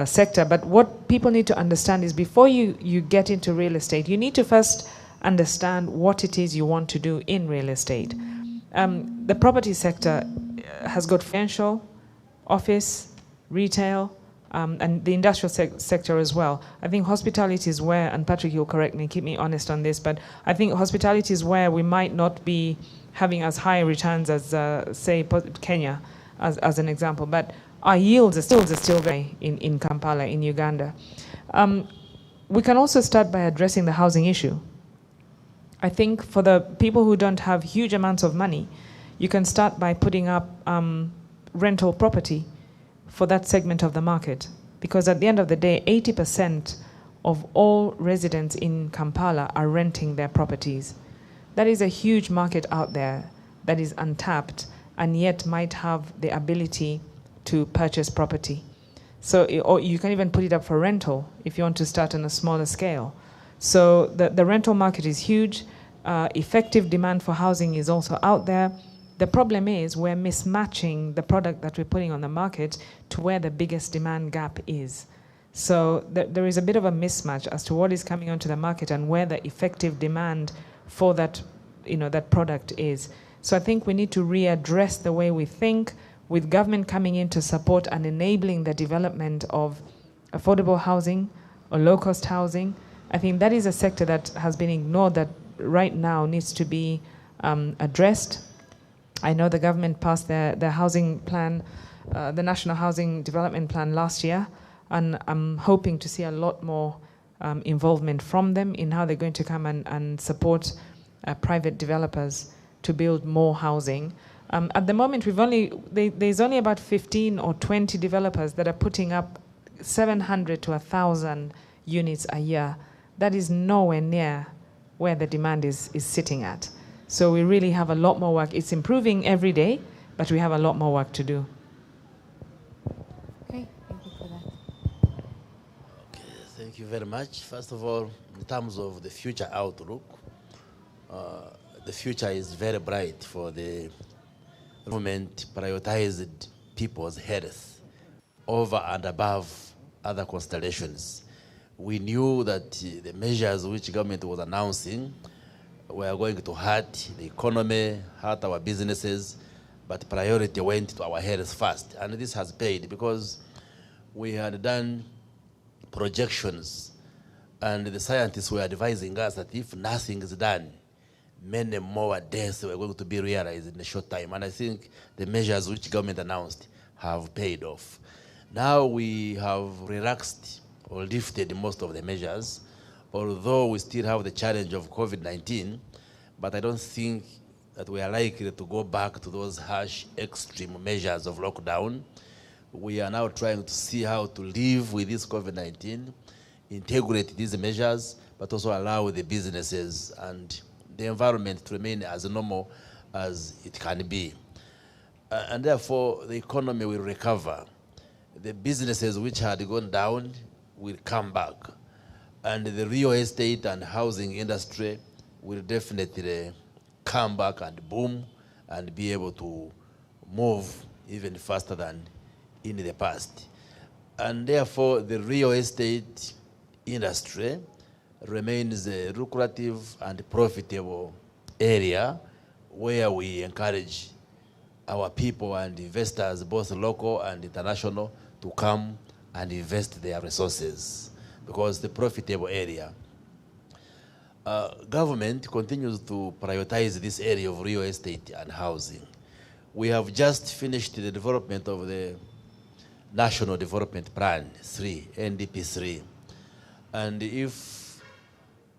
sector. But what people need to understand is before you get into real estate, you need to first understand what it is you want to do in real estate. The property sector has got financial, office, retail, and the industrial sector as well. I think hospitality is where, and Patrick, you'll correct me, keep me honest on this, but I think hospitality is where we might not be having as high returns as, say, Kenya, as an example. But our yields are still very in Kampala, in Uganda. We can also start by addressing the housing issue. I think for the people who don't have huge amounts of money, you can start by putting up rental property for that segment of the market. Because at the end of the day, 80% of all residents in Kampala are renting their properties. That is a huge market out there that is untapped and yet might have the ability to purchase property. So, or you can even put it up for rental if you want to start on a smaller scale. So the rental market is huge. Effective demand for housing is also out there. The problem is we're mismatching the product that we're putting on the market to where the biggest demand gap is. So there is a bit of a mismatch as to what is coming onto the market and where the effective demand for that, that product is. So I think we need to readdress the way we think, with government coming in to support and enabling the development of affordable housing or low-cost housing. I think that is a sector that has been ignored that right now needs to be addressed. I know the government passed their housing plan, the National Housing Development Plan last year, and I'm hoping to see a lot more involvement from them in how they're going to come and support private developers to build more housing. At the moment, there's only about 15 or 20 developers that are putting up 700 to 1,000 units a year. That is nowhere near where the demand is sitting at. So we really have a lot more work. It's improving every day, but we have a lot more work to do. Okay, thank you for that. Okay, thank you very much. First of all, in terms of the future outlook, the future is very bright for the government prioritized people's health over and above other constellations. We knew that the measures which government was announcing were going to hurt the economy, hurt our businesses, but priority went to our health first. And this has paid because we had done projections and the scientists were advising us that if nothing is done, many more deaths were going to be realized in a short time. And I think the measures which government announced have paid off. Now we have relaxed or lifted most of the measures, although we still have the challenge of COVID-19, but I don't think that we are likely to go back to those harsh, extreme measures of lockdown. We are now trying to see how to live with this COVID-19, integrate these measures, but also allow the businesses and the environment to remain as normal as it can be. And therefore, the economy will recover. The businesses which had gone down will come back. And the real estate and housing industry will definitely come back and boom and be able to move even faster than in the past. And therefore, the real estate industry remains a lucrative and profitable area where we encourage our people and investors, both local and international, to come and invest their resources because the profitable area. Government continues to prioritize this area of real estate and housing. We have just finished the development of the National Development Plan 3, NDP 3. And if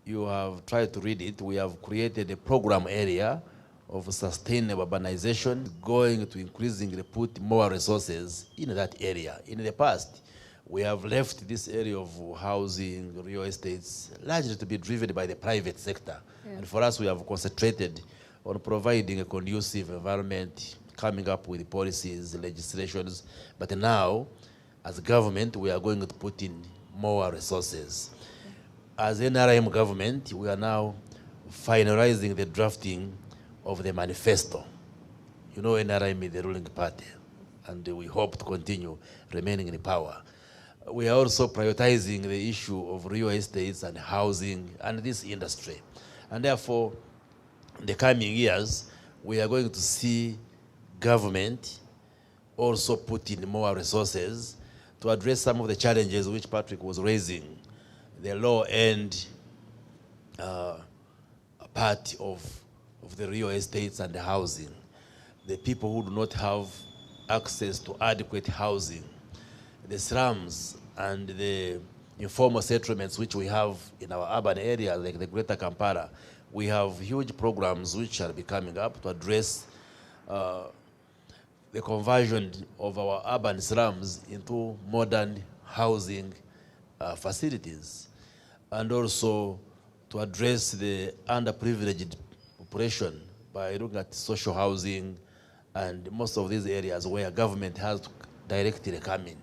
you have tried to read it, we have created a program area of sustainable urbanization going to increasingly put more resources in that area. In the past, we have left this area of housing, real estates, largely to be driven by the private sector. Yeah. And for us, we have concentrated on providing a conducive environment, coming up with policies, legislations. But now, as a government, we are going to put in more resources. As NRM government, we are now finalizing the drafting of the manifesto. You know, NRM is the ruling party, and we hope to continue remaining in power. We are also prioritizing the issue of real estates and housing and this industry. And therefore, in the coming years, we are going to see government also put in more resources to address some of the challenges which Patrick was raising, the low-end part of the real estates and the housing, the people who do not have access to adequate housing, the slums and the informal settlements which we have in our urban areas like the Greater Kampala. We have huge programs which are coming up to address the conversion of our urban slums into modern housing facilities, and also to address the underprivileged population by looking at social housing and most of these areas where government has to directly come in.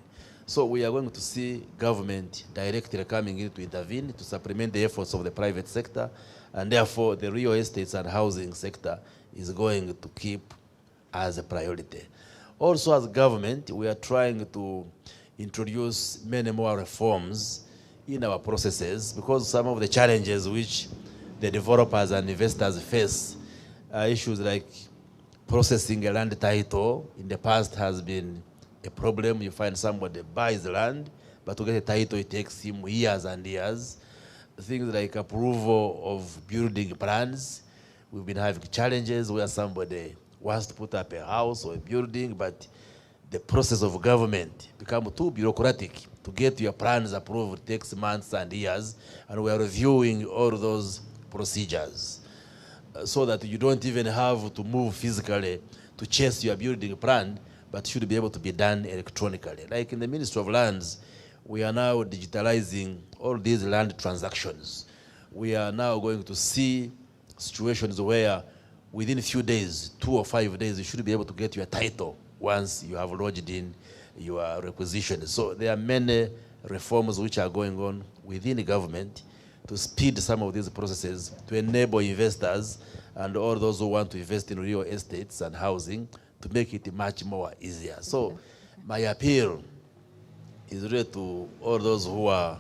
So we are going to see government directly coming in to intervene to supplement the efforts of the private sector, and therefore the real estates and housing sector is going to keep as a priority. Also as government, we are trying to introduce many more reforms in our processes because some of the challenges which the developers and investors face are issues like processing a land title. In the past has been a problem. You find somebody buys the land, but to get a title, it takes him years and years. Things like approval of building plans. We've been having challenges where somebody wants to put up a house or a building, but the process of government becomes too bureaucratic. To get your plans approved takes months and years, and we are reviewing all those procedures so that you don't even have to move physically to chase your building plan, but should be able to be done electronically. Like in the Ministry of Lands, we are now digitalizing all these land transactions. We are now going to see situations where within a few days, 2 or 5 days, you should be able to get your title once you have lodged in your requisition. So there are many reforms which are going on within the government to speed some of these processes to enable investors and all those who want to invest in real estates and housing to make it much more easier. So my appeal is really to all those who are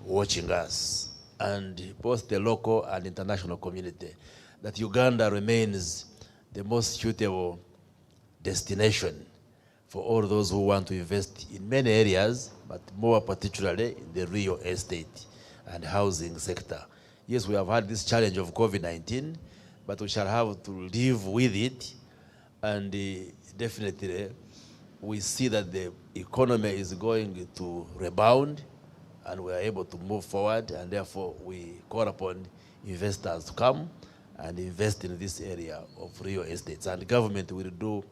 watching us, and both the local and international community, that Uganda remains the most suitable destination for all those who want to invest in many areas, but more particularly in the real estate and housing sector. Yes, we have had this challenge of COVID-19, but we shall have to live with it, and definitely we see that the economy is going to rebound, and we are able to move forward, and therefore we call upon investors to come and invest in this area of real estates. And the government will do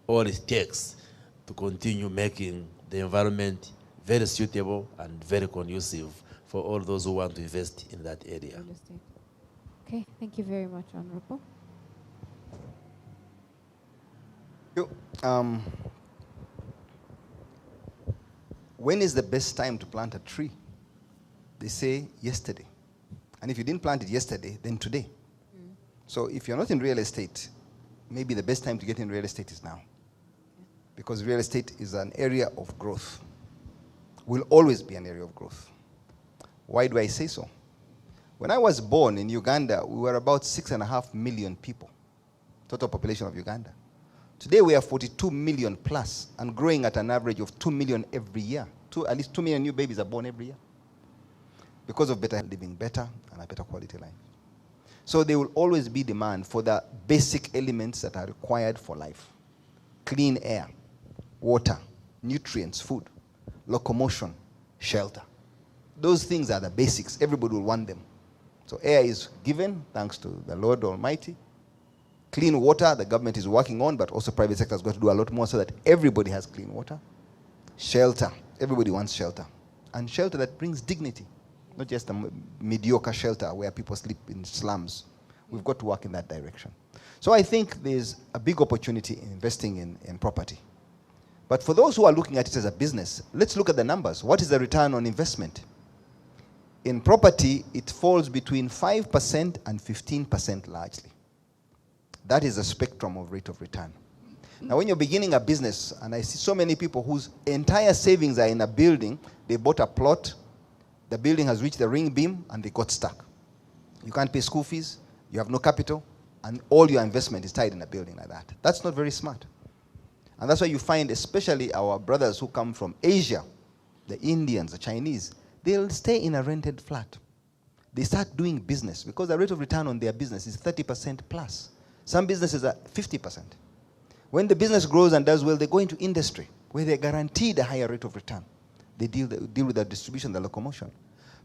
all it takes to continue making the environment very suitable and very conducive for all those who want to invest in that area. Okay, thank you very much, Honorable. When is the best time to plant a tree? They say yesterday. And if you didn't plant it yesterday, then today. So if you're not in real estate, maybe the best time to get in real estate is now. Because real estate is an area of growth. Will always be an area of growth. Why do I say so? When I was born in Uganda, we were about 6.5 million people, total population of Uganda. Today we are 42 million plus and growing at an average of 2 million every year. At least 2 million new babies are born every year. Because of better living better and a better quality life. So there will always be demand for the basic elements that are required for life. Clean air, water, nutrients, food, locomotion, shelter. Those things are the basics. Everybody will want them. So air is given, thanks to the Lord Almighty. Clean water, the government is working on, but also private sector has got to do a lot more so that everybody has clean water. Shelter, everybody wants shelter. And shelter that brings dignity. Not just a mediocre shelter where people sleep in slums. We've got to work in that direction. So I think there's a big opportunity in investing in property. But for those who are looking at it as a business, let's look at the numbers. What is the return on investment? In property, it falls between 5% and 15% largely. That is the spectrum of rate of return. Now when you're beginning a business, and I see so many people whose entire savings are in a building, they bought a plot, the building has reached the ring beam, and they got stuck. You can't pay school fees, you have no capital, and all your investment is tied in a building like that. That's not very smart. And that's why you find, especially our brothers who come from Asia, the Indians, the Chinese, they'll stay in a rented flat. They start doing business because the rate of return on their business is 30% plus. Some businesses are 50%. When the business grows and does well, they go into industry where they're guaranteed a higher rate of return. They deal with the distribution, the locomotion.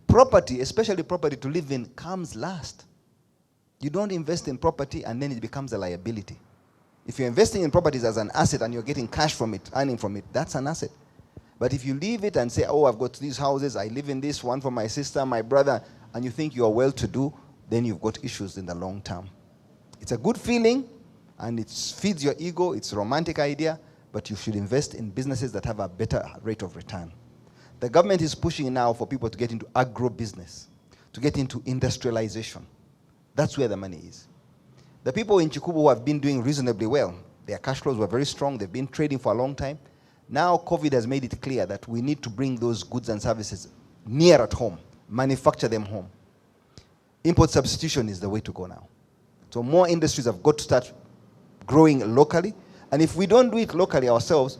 Property, especially property to live in, comes last. You don't invest in property and then it becomes a liability. If you're investing in properties as an asset and you're getting cash from it, earning from it, that's an asset. But if you leave it and say, oh, I've got these houses, I live in this, one for my sister, my brother, and you think you're well-to-do, then you've got issues in the long term. It's a good feeling, and it feeds your ego, it's a romantic idea, but you should invest in businesses that have a better rate of return. The government is pushing now for people to get into agro-business, to get into industrialization. That's where the money is. The people in Chikubu who have been doing reasonably well, their cash flows were very strong, they've been trading for a long time. Now COVID has made it clear that we need to bring those goods and services near at home, manufacture them home. Import substitution is the way to go now. So more industries have got to start growing locally. And if we don't do it locally ourselves,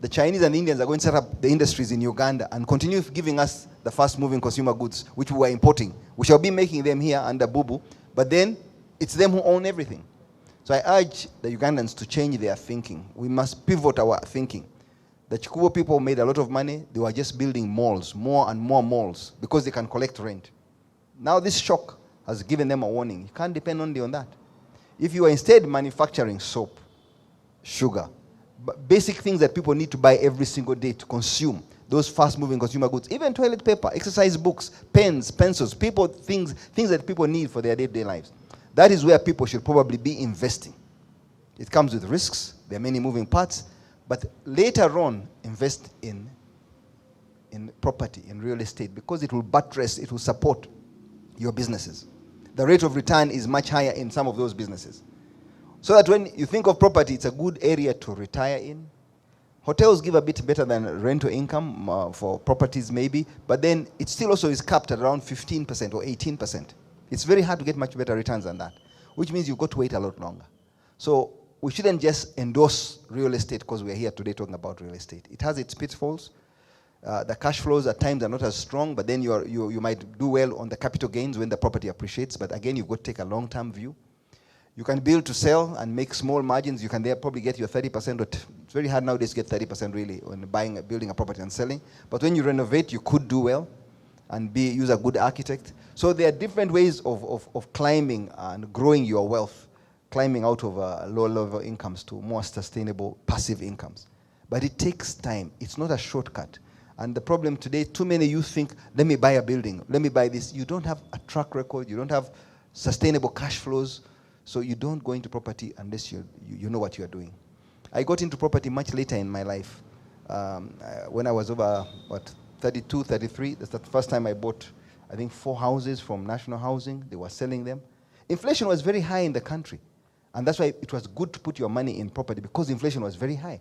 the Chinese and the Indians are going to set up the industries in Uganda and continue giving us the fast-moving consumer goods, which we are importing. We shall be making them here under Bubu, but then it's them who own everything. So I urge the Ugandans to change their thinking. We must pivot our thinking. The Chikubu people made a lot of money. They were just building malls, more and more malls, because they can collect rent. Now this shock has given them a warning. You can't depend only on that. If you are instead manufacturing soap, sugar, basic things that people need to buy every single day to consume, those fast-moving consumer goods, even toilet paper, exercise books, pens, pencils, things that people need for their day-to-day lives. That is where people should probably be investing. It comes with risks. There are many moving parts. But later on, invest in property, in real estate, because it will buttress, it will support your businesses. the rate of return is much higher in some of those businesses. So that when you think of property, it's a good area to retire in. Hotels give a bit better than rental income for properties maybe, but then it still also is capped at around 15% or 18%. It's very hard to get much better returns than that, which means you've got to wait a lot longer. So we shouldn't just endorse real estate because we're here today talking about real estate. It has its pitfalls. The cash flows at times are not as strong, but then you might do well on the capital gains when the property appreciates, but again, you've got to take a long-term view. You can build to sell and make small margins. You can there probably get your 30%, but it's very hard nowadays to get 30% really when building a property and selling. But when you renovate, you could do well and use a good architect. So there are different ways of climbing and growing your wealth, climbing out of low-level incomes to more sustainable passive incomes. But it takes time. It's not a shortcut. And the problem today, too many youth think, let me buy a building, let me buy this. You don't have a track record, you don't have sustainable cash flows, so you don't go into property unless you know what you're doing. I got into property much later in my life. When I was over, 32, 33, that's the first time I bought, I think, 4 houses from National Housing. They were selling them. Inflation was very high in the country. And that's why it was good to put your money in property, because inflation was very high.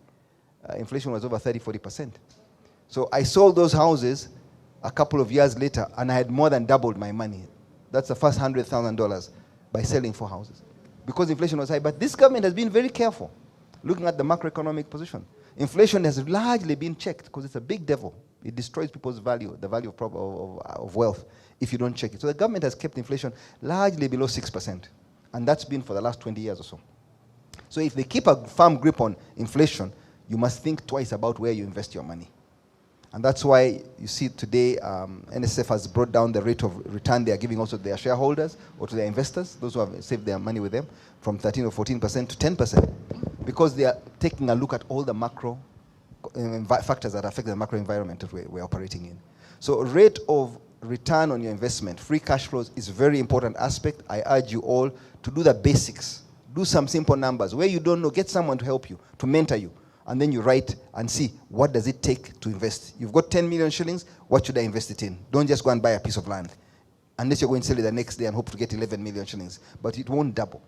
Inflation was over 30, 40%. So I sold those houses a couple of years later, and I had more than doubled my money. That's the first $100,000 by selling 4 houses. Because inflation was high. But this government has been very careful, looking at the macroeconomic position. Inflation has largely been checked, because it's a big devil. It destroys people's value, the value of wealth, if you don't check it. So the government has kept inflation largely below 6%. And that's been for the last 20 years or so. So if they keep a firm grip on inflation, you must think twice about where you invest your money. And that's why you see today NSF has brought down the rate of return they are giving also to their shareholders or to their investors, those who have saved their money with them, from 13 or 14% to 10%, because they are taking a look at all the macro factors that affect the macro environment that we're operating in. So rate of return on your investment, free cash flows, is a very important aspect. I urge you all to do the basics. Do some simple numbers. Where you don't know, get someone to help you, to mentor you. And then you write and see, what does it take to invest? You've got 10 million shillings, what should I invest it in? Don't just go and buy a piece of land, unless you're going to sell it the next day and hope to get 11 million shillings. But it won't double.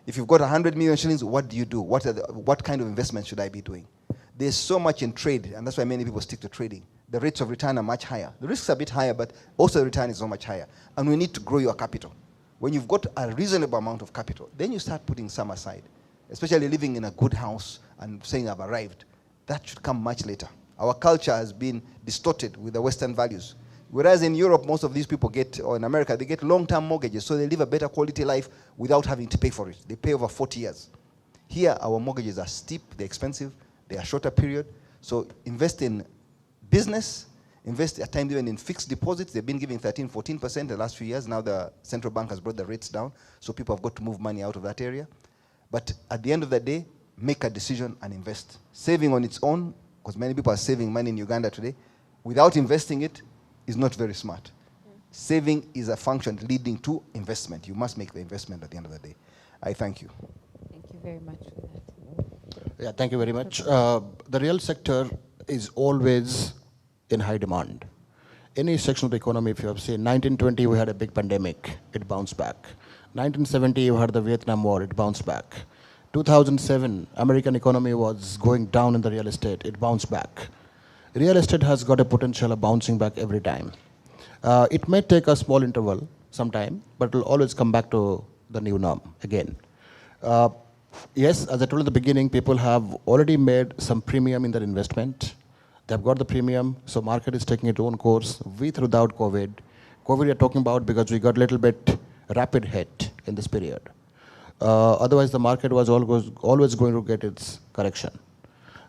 If you've got 100 million shillings, what do you do? What kind of investment should I be doing? There's so much in trade, and that's why many people stick to trading. The rates of return are much higher. The risks are a bit higher, but also the return is so much higher. And we need to grow your capital. When you've got a reasonable amount of capital, then you start putting some aside, especially living in a good house and saying I've arrived. That should come much later. Our culture has been distorted with the Western values. Whereas in Europe, most of these people or in America, they get long-term mortgages, so they live a better quality life without having to pay for it. They pay over 40 years. Here, our mortgages are steep, they're expensive, they are shorter period. So invest in business, invest at times even in fixed deposits. They've been giving 13, 14% the last few years. Now the central bank has brought the rates down, so people have got to move money out of that area. But at the end of the day, make a decision and invest. Saving on its own, because many people are saving money in Uganda today, without investing it is not very smart. Saving is a function leading to investment. You must make the investment at the end of the day. I thank you. Thank you very much for that. Yeah, thank you very much. The real sector is always in high demand. Any section of the economy, if you have seen, 1920 we had a big pandemic, it bounced back. 1970 you had the Vietnam War, it bounced back. 2007, American economy was going down in the real estate, it bounced back. Real estate has got a potential of bouncing back every time. It may take a small interval sometime, but it will always come back to the new norm again. Yes, as I told at the beginning, people have already made some premium in their investment. They've got the premium, so market is taking its own course, with or without COVID. COVID we are talking about because we got a little bit rapid hit in this period. Otherwise, the market was always going to get its correction.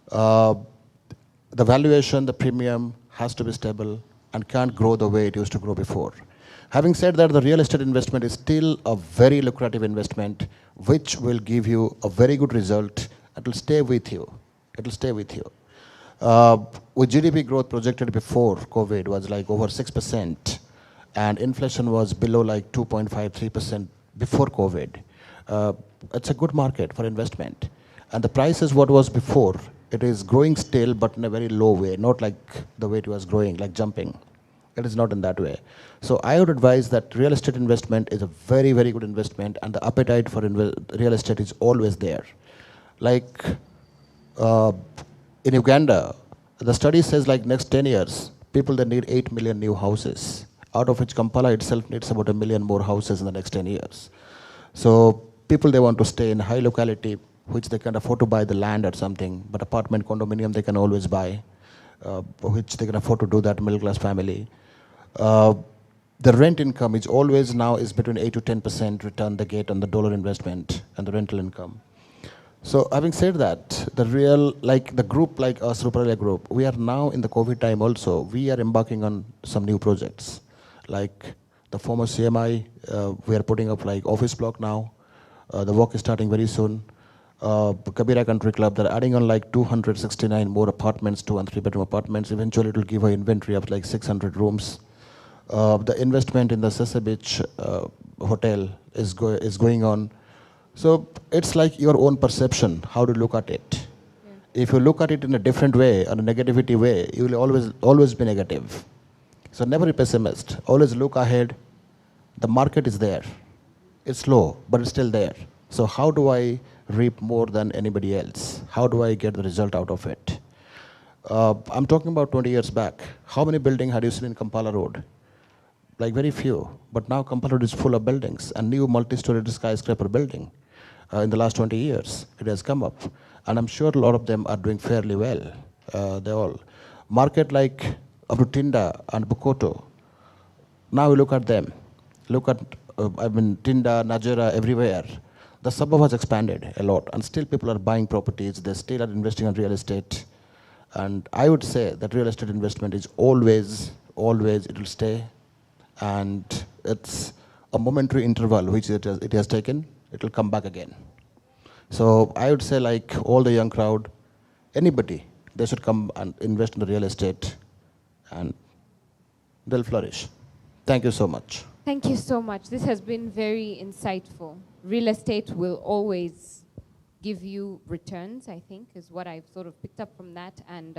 The valuation, the premium has to be stable and can't grow the way it used to grow before. Having said that, the real estate investment is still a very lucrative investment, which will give you a very good result. It will stay with you. It will stay with you. With GDP growth projected before COVID was like over 6%, and inflation was below like 2.53% before COVID. It's a good market for investment. And the price is what was before. It is growing still, but in a very low way, not like the way it was growing, like jumping. It is not in that way. So I would advise that real estate investment is a very, very good investment, and the appetite for real estate is always there. Like in Uganda, the study says like next 10 years, people that need 8 million new houses, out of which Kampala itself needs about 1 million more houses in the next 10 years. So people, they want to stay in high locality, which they can afford to buy the land or something, but apartment, condominium, they can always buy, which they can afford to do that, middle class family. The rent income is always now is between 8 to 10% return they get on the dollar investment and the rental income. So having said that, the real, like the group like us, Ruparelia Group, we are now in the COVID time also, we are embarking on some new projects. Like the former CMI, we are putting up like office block now. The work is starting very soon. Kabira Country Club, they're adding on like 269 more apartments, 2 and 3 bedroom apartments. Eventually it will give an inventory of like 600 rooms. The investment in the Sese Beach hotel is going on. So it's like your own perception, how to look at it. Yeah. If you look at it in a different way, or a negativity way, you will always be negative. So never be pessimist. Always look ahead. The market is there. It's slow, but it's still there. So how do I reap more than anybody else? How do I get the result out of it? I'm talking about 20 years back. How many buildings had you seen in Kampala Road? Like very few. But now Kampala Road is full of buildings, a new multi-story skyscraper building. In the last 20 years, it has come up. And I'm sure a lot of them are doing fairly well. They all. Market like Tinda and Bukoto, now we look at them. Look at, Tinda, Najera, everywhere. The suburb has expanded a lot, and still people are buying properties. They still are investing in real estate. And I would say that real estate investment is always, it will stay. And it's a momentary interval which it has taken. It will come back again. So I would say like all the young crowd, anybody, they should come and invest in the real estate and they'll flourish. Thank you so much. Thank you so much. This has been very insightful. Real estate will always give you returns, I think, is what I've sort of picked up from that. And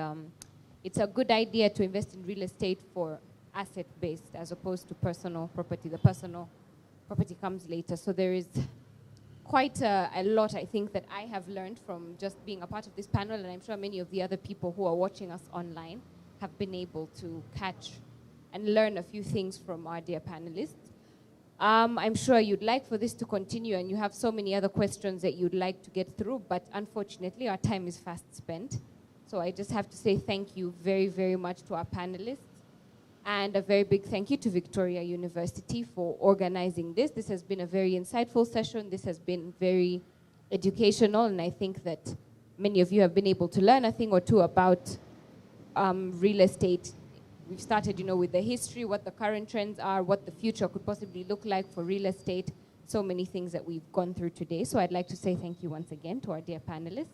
it's a good idea to invest in real estate for asset-based as opposed to personal property. The personal property comes later. So there is quite a lot, I think, that I have learned from just being a part of this panel, and I'm sure many of the other people who are watching us online have been able to catch and learn a few things from our dear panelists. I'm sure you'd like for this to continue, and you have so many other questions that you'd like to get through, but unfortunately, our time is fast spent. So I just have to say thank you very, very much to our panelists. And a very big thank you to Victoria University for organizing this. This has been a very insightful session. This has been very educational, and I think that many of you have been able to learn a thing or two about real estate. We've started, with the history, what the current trends are, what the future could possibly look like for real estate, so many things that we've gone through today. So I'd like to say thank you once again to our dear panelists.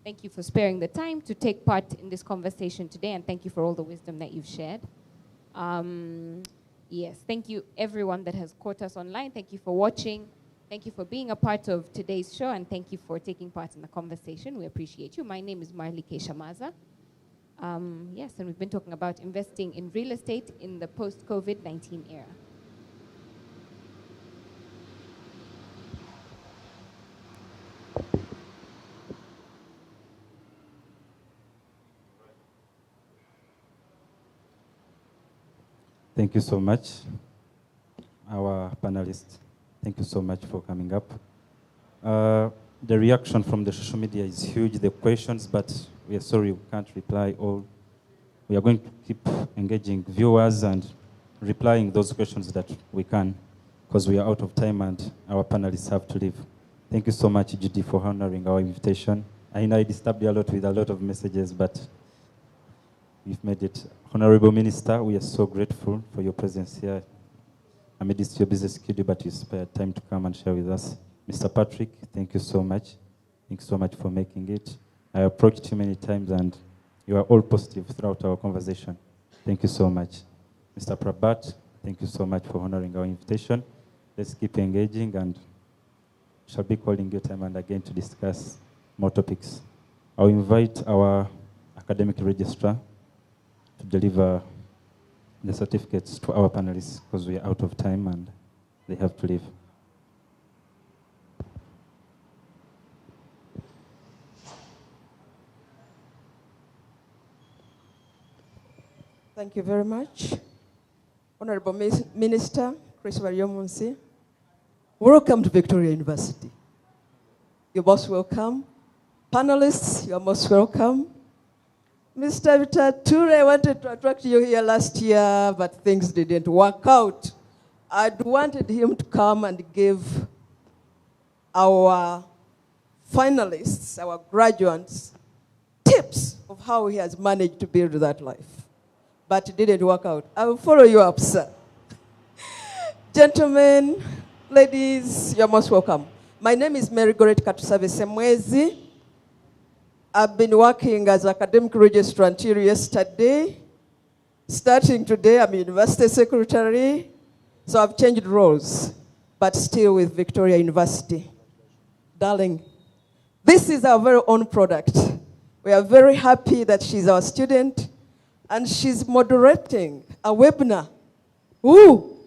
Thank you for sparing the time to take part in this conversation today, and thank you for all the wisdom that you've shared. Yes, thank you everyone that has caught us online. Thank you for watching. Thank you for being a part of today's show, and thank you for taking part in the conversation. We appreciate you. My name is Marley Keshamaza. Yes, and we've been talking about investing in real estate in the post-COVID-19 era. Thank you so much, our panelists. Thank you so much for coming up. The reaction from the social media is huge, the questions, but we are sorry we can't reply all. We are going to keep engaging viewers and replying those questions that we can, because we are out of time and our panelists have to leave. Thank you so much, Judy, for honoring our invitation. I know I disturbed you a lot with a lot of messages, but we've made it. Honorable Minister, we are so grateful for your presence here. Amidst your busy schedule, but you spared time to come and share with us. Mr. Patrick, thank you so much. Thank you so much for making it. I approached you many times, and you are all positive throughout our conversation. Thank you so much. Mr. Prabhat, thank you so much for honoring our invitation. Let's keep engaging, and shall be calling you time and again to discuss more topics. I'll invite our academic registrar to deliver the certificates to our panelists because we are out of time and they have to leave. Thank you very much. Honorable Minister, Chris Wariomunsi, welcome to Victoria University. You're most welcome. Panelists, you're most welcome. Mr. BITATURE, I wanted to attract you here last year, but things didn't work out. I'd wanted him to come and give our finalists, our graduates, tips of how he has managed to build that life. But it didn't work out. I will follow you up, sir. Gentlemen, ladies, you're most welcome. My name is Mary Goret Katusabe Semwezi. I've been working as academic registrar until yesterday. Starting today, I'm university secretary. So I've changed roles, but still with Victoria University. Darling, this is our very own product. We are very happy that she's our student, and she's moderating a webinar. Ooh,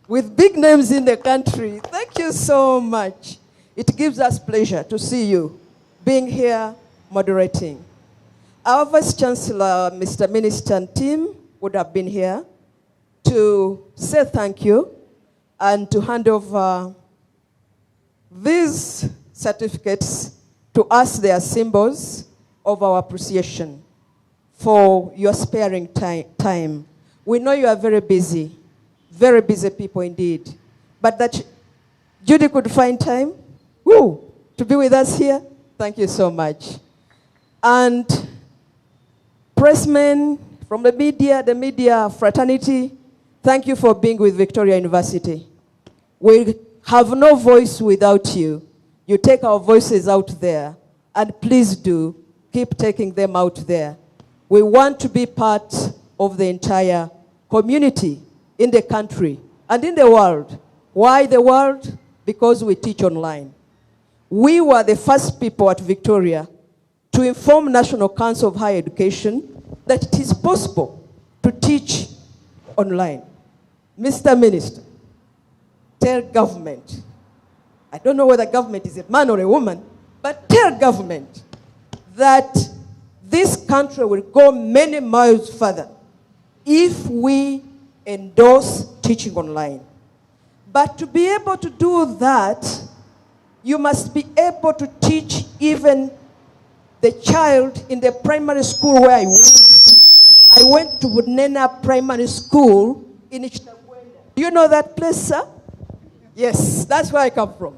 with big names in the country. Thank you so much. It gives us pleasure to see you being here moderating. Our Vice Chancellor, Mr. Minister and team would have been here to say thank you and to hand over these certificates to us. They are symbols of our appreciation for your sparing time. We know you are very busy people indeed, but that Judy could find time to be with us here. Thank you so much. And pressmen from the media fraternity, thank you for being with Victoria University. We have no voice without you. You take our voices out there, and please do keep taking them out there. We want to be part of the entire community in the country and in the world. Why the world? Because we teach online. We were the first people at Victoria to inform National Council of Higher Education that it is possible to teach online. Mr. Minister, tell government, I don't know whether government is a man or a woman, but tell government that this country will go many miles further if we endorse teaching online. But to be able to do that, you must be able to teach even the child in the primary school where I went. I went to Bunena Primary School in Chitagwenda. Do you know that place, sir? Yes, that's where I come from.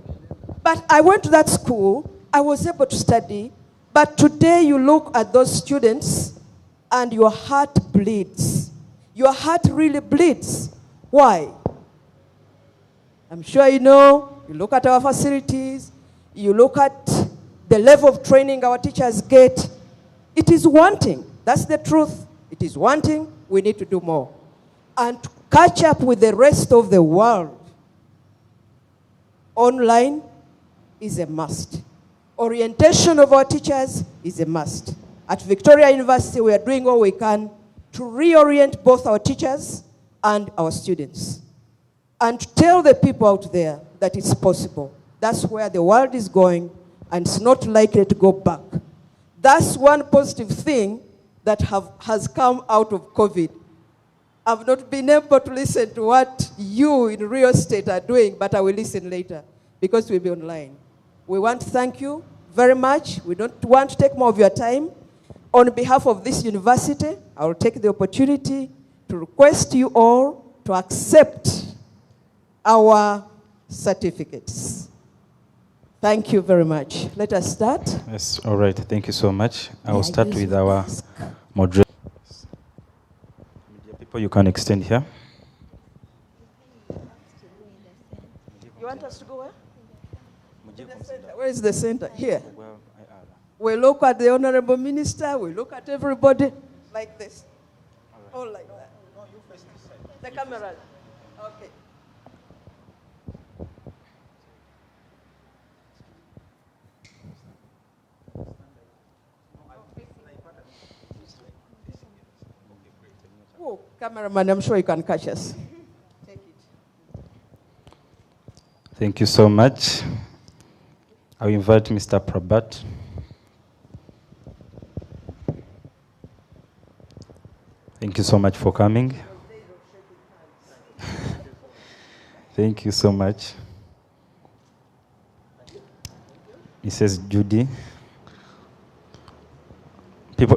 But I went to that school, I was able to study, but today you look at those students and your heart bleeds. Your heart really bleeds. Why? I'm sure you know, you look at our facilities, you look at the level of training our teachers get. It is wanting. That's the truth. It is wanting. We need to do more. And to catch up with the rest of the world, online is a must. Orientation of our teachers is a must. At Victoria University, we are doing all we can to reorient both our teachers and our students. And to tell the people out there that it's possible. That's where the world is going, and it's not likely to go back. That's one positive thing that has come out of COVID. I've not been able to listen to what you in real estate are doing, but I will listen later because we'll be online. We want to thank you very much. We don't want to take more of your time. On behalf of this university, I will take the opportunity to request you all to accept our certificates. Thank you very much. Let us start. Yes, all right. Thank you so much. I will start with our moderator. Media people, you can extend here. You want us to go where? The center. Where is the center? Here. We look at the Honorable Minister, we look at everybody like this. All like that. The camera. Okay. Oh, Cameraman, I'm sure you can catch us. Thank you so much. I will invite Mr. Prabhat. Thank you so much for coming. Thank you so much. Mrs. Judy.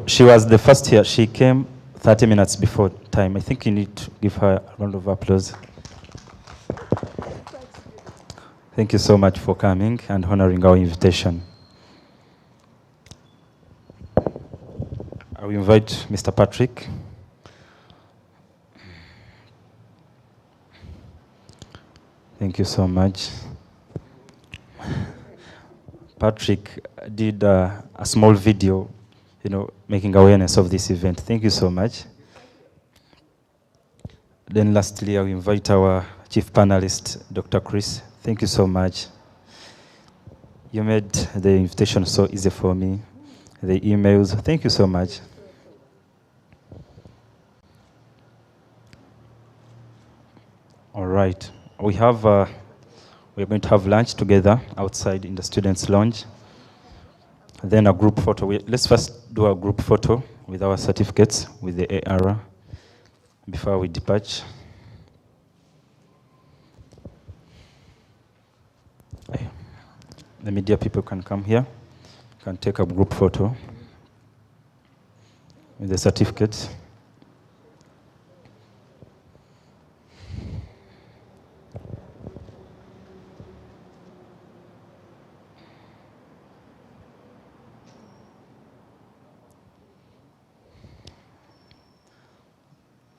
She was the first here. She came 30 minutes before time. I think you need to give her a round of applause. Thank you so much for coming and honoring our invitation. I will invite Mr. Patrick. Thank you so much. Patrick did a small video, making awareness of this event. Thank you so much. Then lastly, I will invite our chief panelist, Dr. Chris. Thank you so much. You made the invitation so easy for me. The emails, thank you so much. All right, we're going to have lunch together outside in the students' lounge. Then a group photo. Let's first do a group photo with our certificates with the AR before we depart. The media people can come here, can take a group photo with the certificates.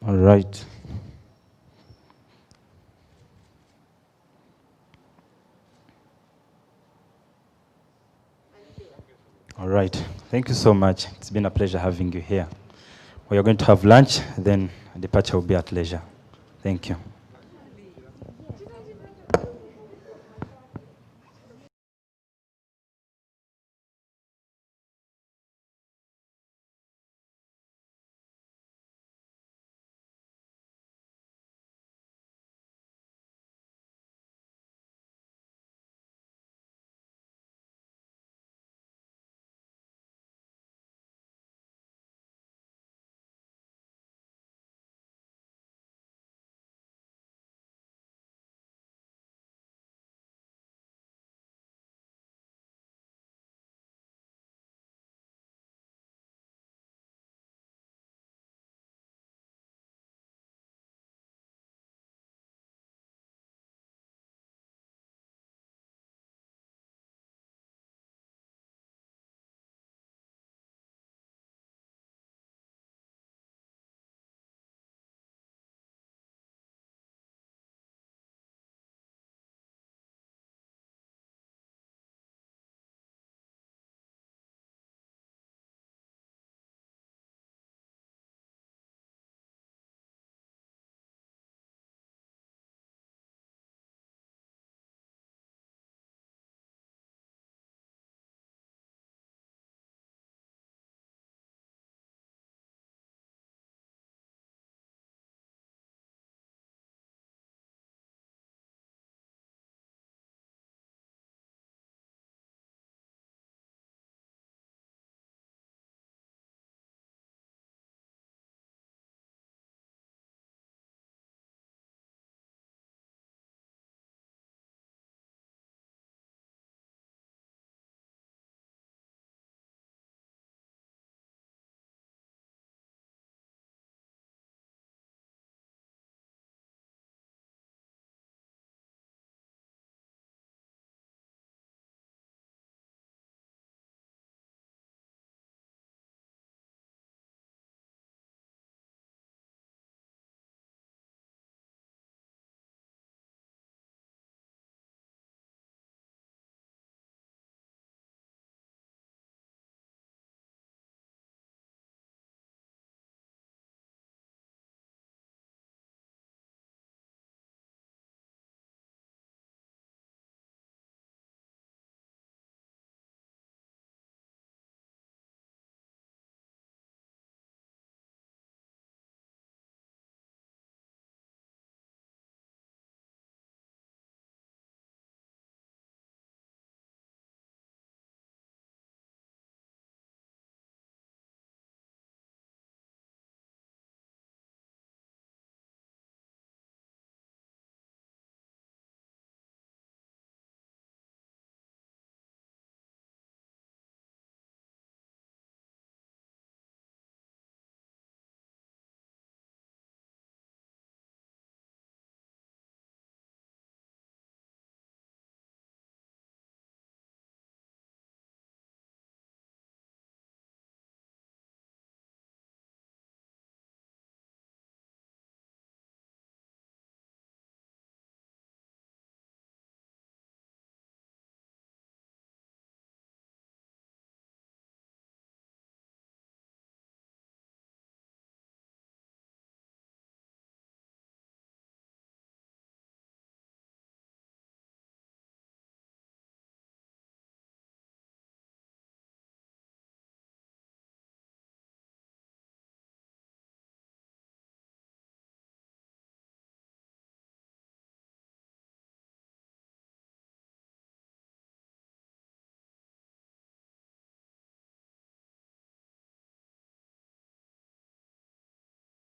All right. All right. Thank you so much. It's been a pleasure having you here. We are going to have lunch, then departure will be at leisure. Thank you.